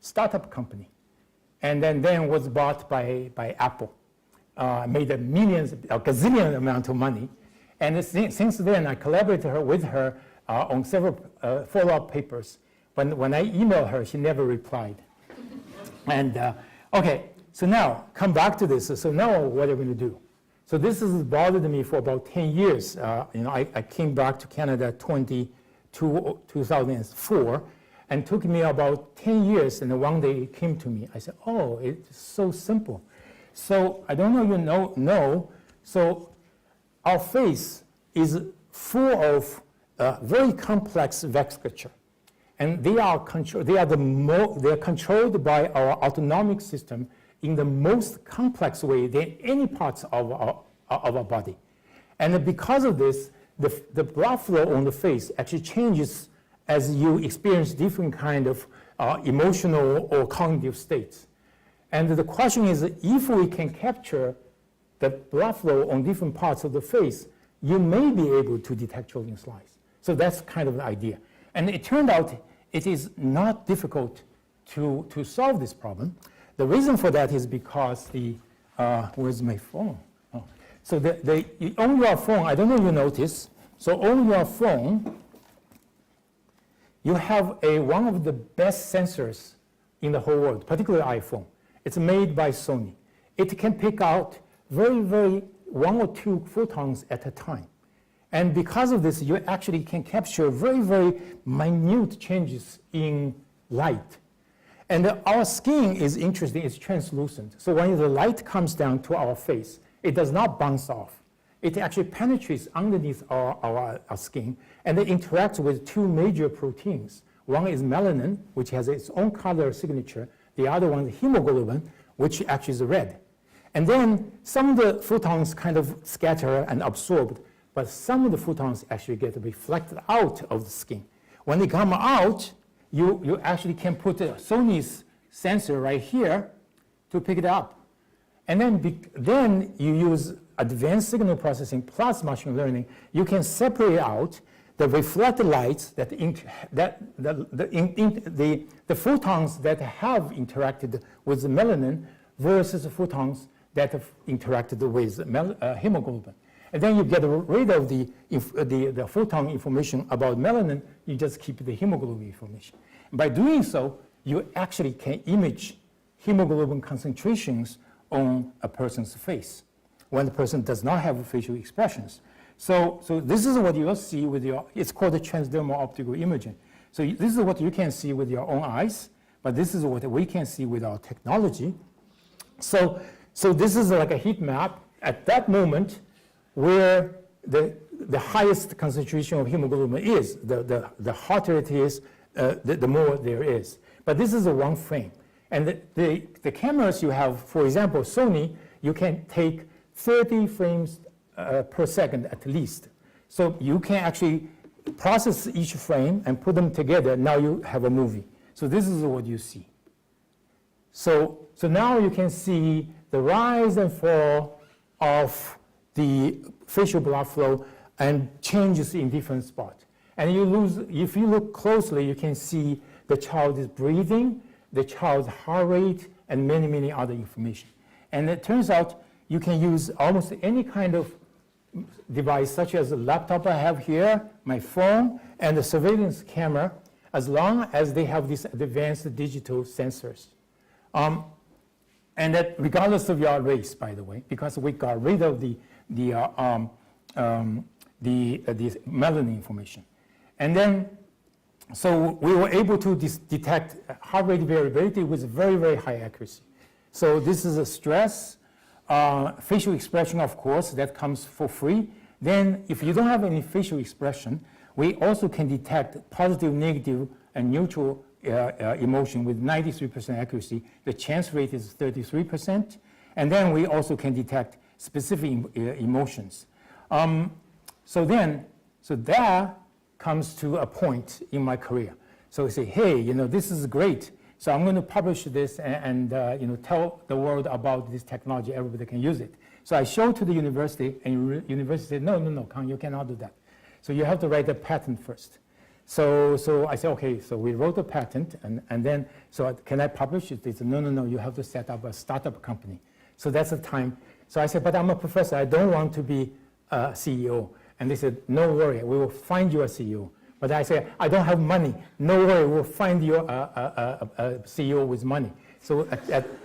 startup company, and then was bought by Apple, made a gazillion amount of money, and since then I collaborated with her on several follow-up papers. When I emailed her, she never replied. And okay, so now come back to this. So now what are we going to do? So this has bothered me for about 10 years. I came back to Canada 2004, and took me about 10 years, and then one day it came to me. I said, oh, it's so simple. So I don't know if you know, so our face is full of very complex vasculature. And they are controlled by our autonomic system in the most complex way than any parts of our body. And because of this, the blood flow on the face actually changes as you experience different kind of emotional or cognitive states. And the question is, if we can capture the blood flow on different parts of the face, you may be able to detect children's lies. So that's kind of the idea. And it turned out it is not difficult to solve this problem. The reason for that is because where's my phone? Oh. So on your phone, I don't know if you notice, so on your phone, you have one of the best sensors in the whole world, particularly iPhone. It's made by Sony. It can pick out very, very 1 or 2 photons at a time. And because of this, you actually can capture very, very minute changes in light. And our skin is interesting, it's translucent. So when the light comes down to our face, it does not bounce off. It actually penetrates underneath our skin, and it interacts with 2 major proteins. One is melanin, which has its own color signature. The other one is hemoglobin, which actually is red. And then some of the photons kind of scatter and absorbed, but some of the photons actually get reflected out of the skin. When they come out, you actually can put a Sony's sensor right here to pick it up. And then you use advanced signal processing plus machine learning. You can separate out the reflected lights the photons that have interacted with the melanin versus the photons that have interacted with hemoglobin. And then you get rid of the photon information about melanin, you just keep the hemoglobin information. And by doing so, you actually can image hemoglobin concentrations on a person's face when the person does not have facial expressions. So this is what you'll see with it's called the transdermal optical imaging. So this is what you can see with your own eyes, but this is what we can see with our technology. So this is like a heat map at that moment where the highest concentration of hemoglobin is. The hotter it is, the more there is. But this is a one frame. And the cameras you have, for example, Sony, you can take 30 frames per second at least. So you can actually process each frame and put them together. Now you have a movie. So this is what you see. So now you can see the rise and fall of the facial blood flow and changes in different spots. And if you look closely, you can see the child is breathing, the child's heart rate, and many, many other information. And it turns out you can use almost any kind of device, such as the laptop I have here, my phone, and the surveillance camera, as long as they have these advanced digital sensors. And that regardless of your race, by the way, because we got rid of the melanin information. And then, so we were able to detect heart rate variability with very, very high accuracy. So this is a stress, facial expression, of course, that comes for free. Then if you don't have any facial expression, we also can detect positive, negative, and neutral emotion with 93% accuracy. The chance rate is 33%. And then we also can detect specific emotions. So there comes to a point in my career. So I say, hey, this is great. So I'm going to publish this and tell the world about this technology. Everybody can use it. So I showed to the university, and university said, no, Kang, you cannot do that. So you have to write a patent first. So I said, okay, so we wrote a patent, and then, so can I publish it? They said, no, you have to set up a startup company. So that's the time. So I said, but I'm a professor, I don't want to be a CEO. And they said, no worry, we will find you a CEO. But I said, I don't have money. No worry, we'll find you a CEO with money. So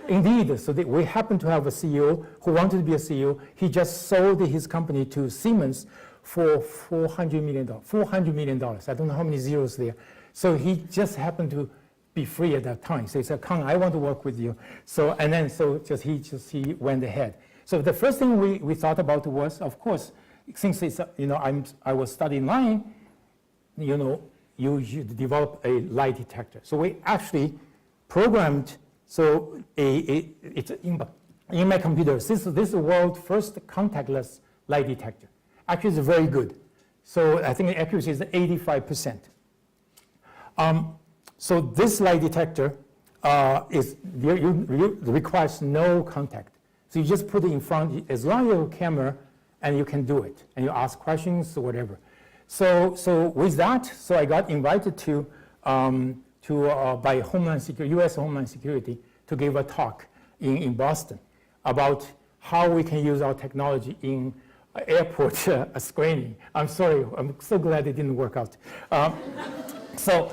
indeed, so we happen to have a CEO who wanted to be a CEO. He just sold his company to Siemens for $400 million. $400 million. I don't know how many zeros there. So he just happened to be free at that time. So he said, Kang, I want to work with you. So and then he went ahead. So the first thing we thought about was, of course, since it's I was studying line, you should develop a lie detector. So we actually programmed. So it's in my computer. This is the world's first contactless lie detector. Actually, it's very good. So I think the accuracy is 85%. So this lie detector requires no contact. So you just put it in front, as long as you have a camera, and you can do it. And you ask questions or whatever. So with that, so I got invited by Homeland Security, U.S. Homeland Security, to give a talk in Boston about how we can use our technology in airport screening. I'm sorry, I'm so glad it didn't work out. So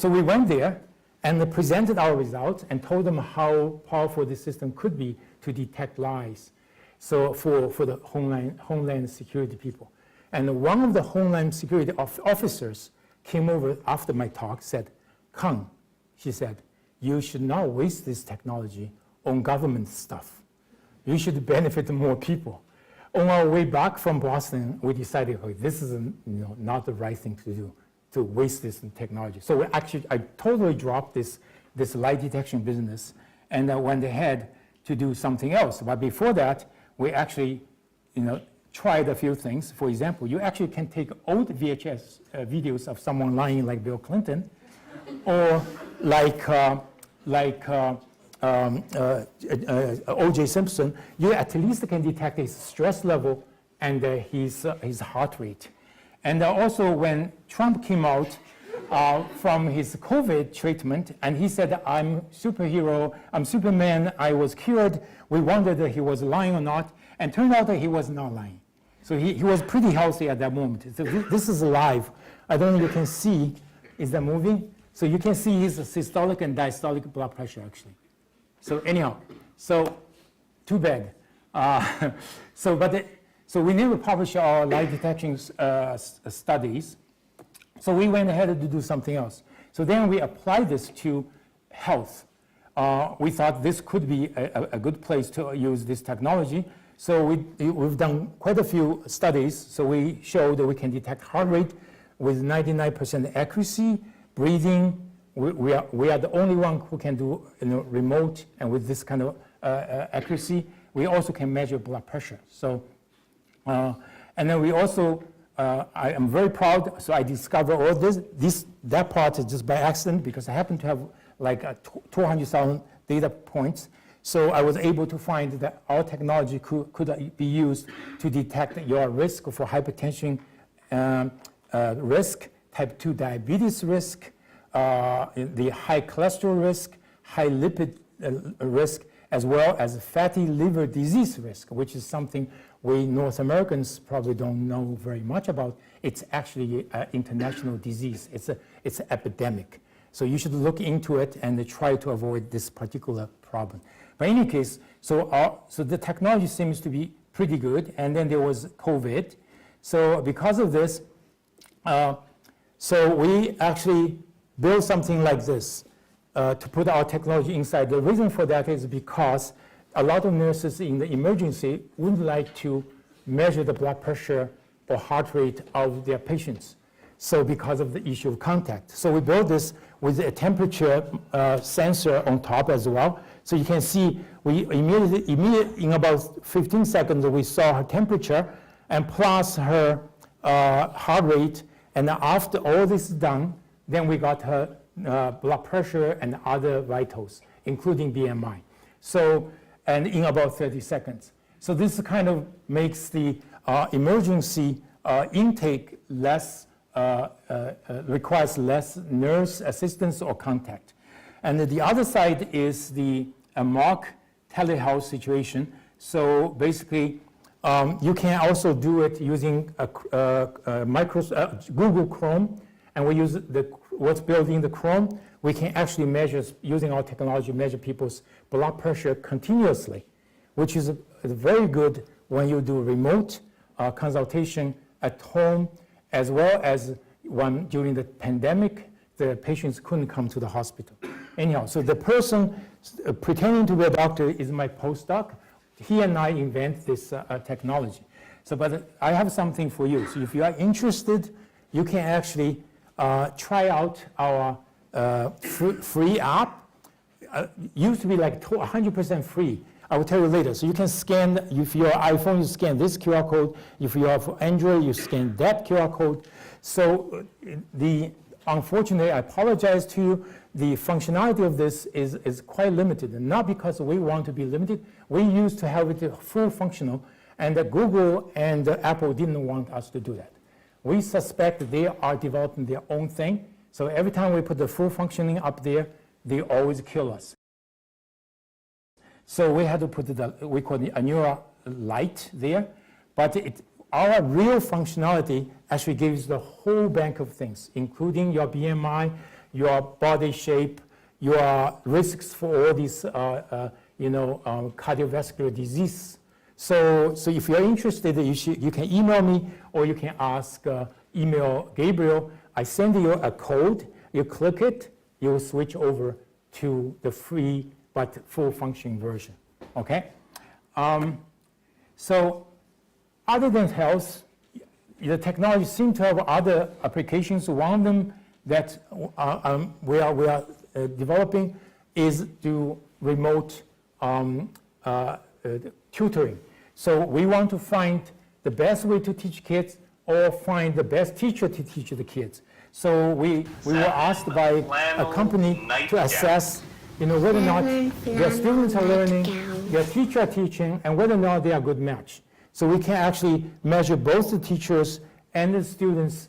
we went there and presented our results and told them how powerful this system could be to detect lies. So for the Homeland Security people. And one of the Homeland Security officers came over after my talk, said, Kang, she said, you should not waste this technology on government stuff. You should benefit more people. On our way back from Boston, we decided, okay, this is not the right thing to do, to waste this technology. So I totally dropped this lie detection business and went ahead to do something else. But before that, we actually, tried a few things. For example, you actually can take old VHS videos of someone lying like Bill Clinton, or like O.J. Simpson. You at least can detect his stress level and his heart rate. And also when Trump came out from his COVID treatment, and he said, I'm superhero, I'm Superman, I was cured, we wondered that he was lying or not, and turned out that he was not lying. So he was pretty healthy at that moment. So this is live. I don't know if you can see, is that moving? So you can see his systolic and diastolic blood pressure actually. So anyhow, so too bad. So we never published our lie detection studies. So we went ahead to do something else. So then we applied this to health. We thought this could be a good place to use this technology. So we've done quite a few studies. So we showed that we can detect heart rate with 99% accuracy, breathing. We are the only one who can do remote and with this kind of accuracy. We also can measure blood pressure. So, and then we also, I am very proud. So I discovered all that part is just by accident because I happen to have like 200,000 data points. So I was able to find that our technology could be used to detect your risk for hypertension risk, type 2 diabetes risk, the high cholesterol risk, high lipid risk, as well as fatty liver disease risk, which is something we North Americans probably don't know very much about. It's actually an international disease. It's an epidemic. So you should look into it and try to avoid this particular problem. But in any case, so the technology seems to be pretty good. And then there was COVID. So because of this, so we actually built something like this to put our technology inside. The reason for that is because a lot of nurses in the emergency would like to measure the blood pressure or heart rate of their patients. So because of the issue of contact. So we built this with a temperature sensor on top as well. So you can see we immediately in about 15 seconds we saw her temperature and plus her heart rate And after all this is done, then we got her blood pressure and other vitals, including BMI. So, and in about 30 seconds. So this kind of makes the emergency intake less, requires less nurse assistance or contact. And the other side is the mock telehealth situation. So basically, you can also do it using Google Chrome, and we use what's built in the Chrome. We can actually measure, using our technology, measure people's blood pressure continuously, which is very good when you do remote consultation at home, as well as when during the pandemic, the patients couldn't come to the hospital. Anyhow, so the person pretending to be a doctor is my postdoc. He and I invent this technology. So, but I have something for you. So if you are interested, you can actually try out our free app. Used to be like 100% free. I will tell you later. So you can scan, if your iPhone, you scan this QR code. If you have Android, you scan that QR code. So unfortunately, I apologize to you, the functionality of this is quite limited, and not because we want to be limited. We used to have it full functional, and Google and Apple didn't want us to do that. We suspect they are developing their own thing, so every time we put the full functioning up there, they always kill us. So we had to put we call it Anura Lite there, but our real functionality actually gives the whole bank of things, including your BMI, your body shape, your risks for all these, cardiovascular disease. So if you're interested, you can email me, or you can email Gabriel. I send you a code. You click it, you will switch over to the free but full functioning version. Okay. So other than health, the technology seems to have other applications. One of them that we are developing is to remote tutoring. So we want to find the best way to teach kids, or find the best teacher to teach the kids. So we were asked by a company to assess, whether or not their students are learning, their teacher are teaching, and whether or not they are a good match. So we can actually measure both the teachers and the students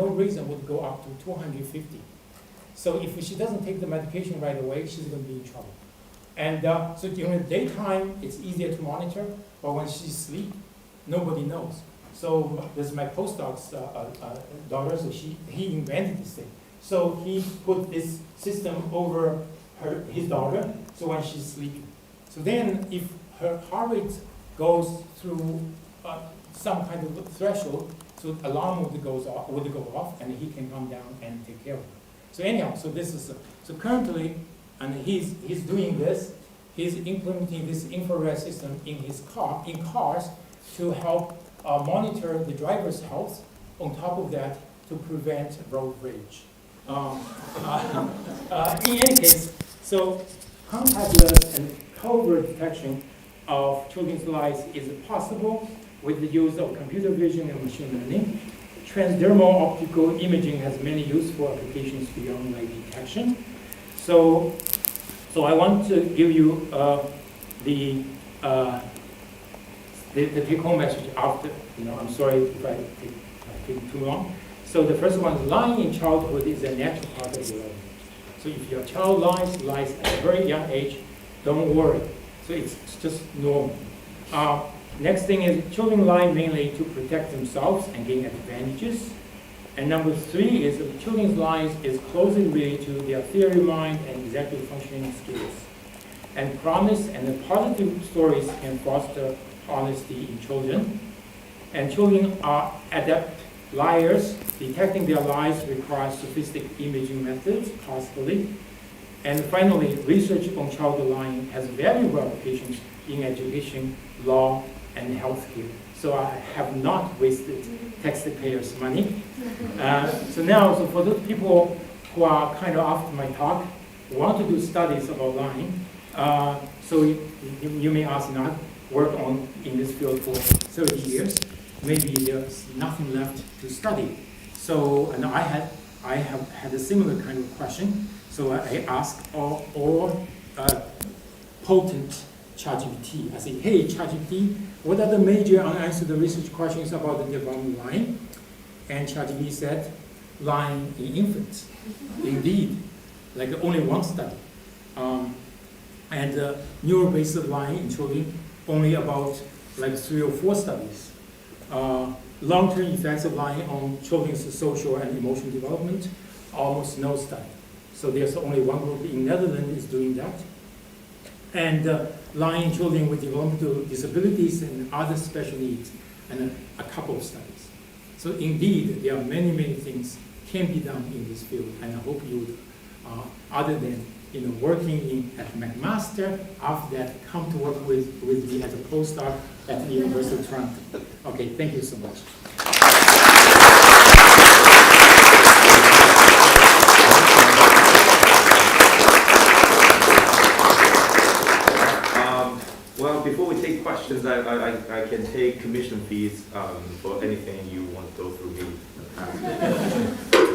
no reason would go up to 250. So if she doesn't take the medication right away, she's going to be in trouble. And so during the daytime, it's easier to monitor, but when she's asleep, nobody knows. So this is my postdoc's daughter, so he invented this thing. So he put this system over his daughter, so when she's sleeping. So then if her heart rate goes through some kind of threshold, so alarm would go off, and he can come down and take care of her. So anyhow, so this is so currently, and he's doing this. He's implementing this infrared system in his cars to help monitor the driver's health. On top of that, to prevent road rage. In any case, so contactless and covert detection of children's lives is possible with the use of computer vision and machine learning. Transdermal optical imaging has many useful applications beyond light detection. So I want to give you the take-home message after. I'm sorry if I take too long. So the first one, lying in childhood is a natural part of development. So if your child lies at a very young age, don't worry. So it's just normal. Next thing is children lie mainly to protect themselves and gain advantages. And number 3 is children's lies is closely related to their theory mind and executive functioning skills. And promise and the positive stories can foster honesty in children. And children are adept liars. Detecting their lies requires sophisticated imaging methods, possibly. And finally, research on child lying has valuable applications in education, law, and healthcare. So I have not wasted taxpayers' money. So for those people who are kind of after my talk, want to do studies about lying, so you may ask not work on in this field for 30 years. Maybe there's nothing left to study. So, and I have had a similar kind of question. So I asked all potent ChatGPT. I say, hey, ChatGPT, what are the major unanswered research questions about the development of lying? And ChatGPT said, lying in infants. Indeed, like only one study. And neural-based lying in children, only about like 3 or 4 studies. Long-term effects of lying on children's social and emotional development, almost no study. So there's only one group in Netherlands is doing that. And lying in children with developmental disabilities and other special needs, and a couple of studies. So indeed, there are many, many things can be done in this field, and I hope you would, other than working at McMaster, after that, come to work with me as a postdoc at the University of Toronto. Okay, thank you so much. Well, before we take questions, I can take commission fees for anything you want to go through me.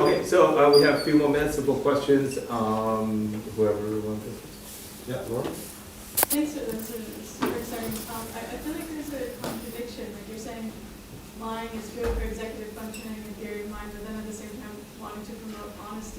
Okay, so we have a few more minutes for questions. Whoever wants to. Yeah, Laura? Thanks, that's super exciting. I feel like there's a contradiction. Like you're saying lying is good for executive functioning and theory of mind, but then at the same time wanting to promote honesty.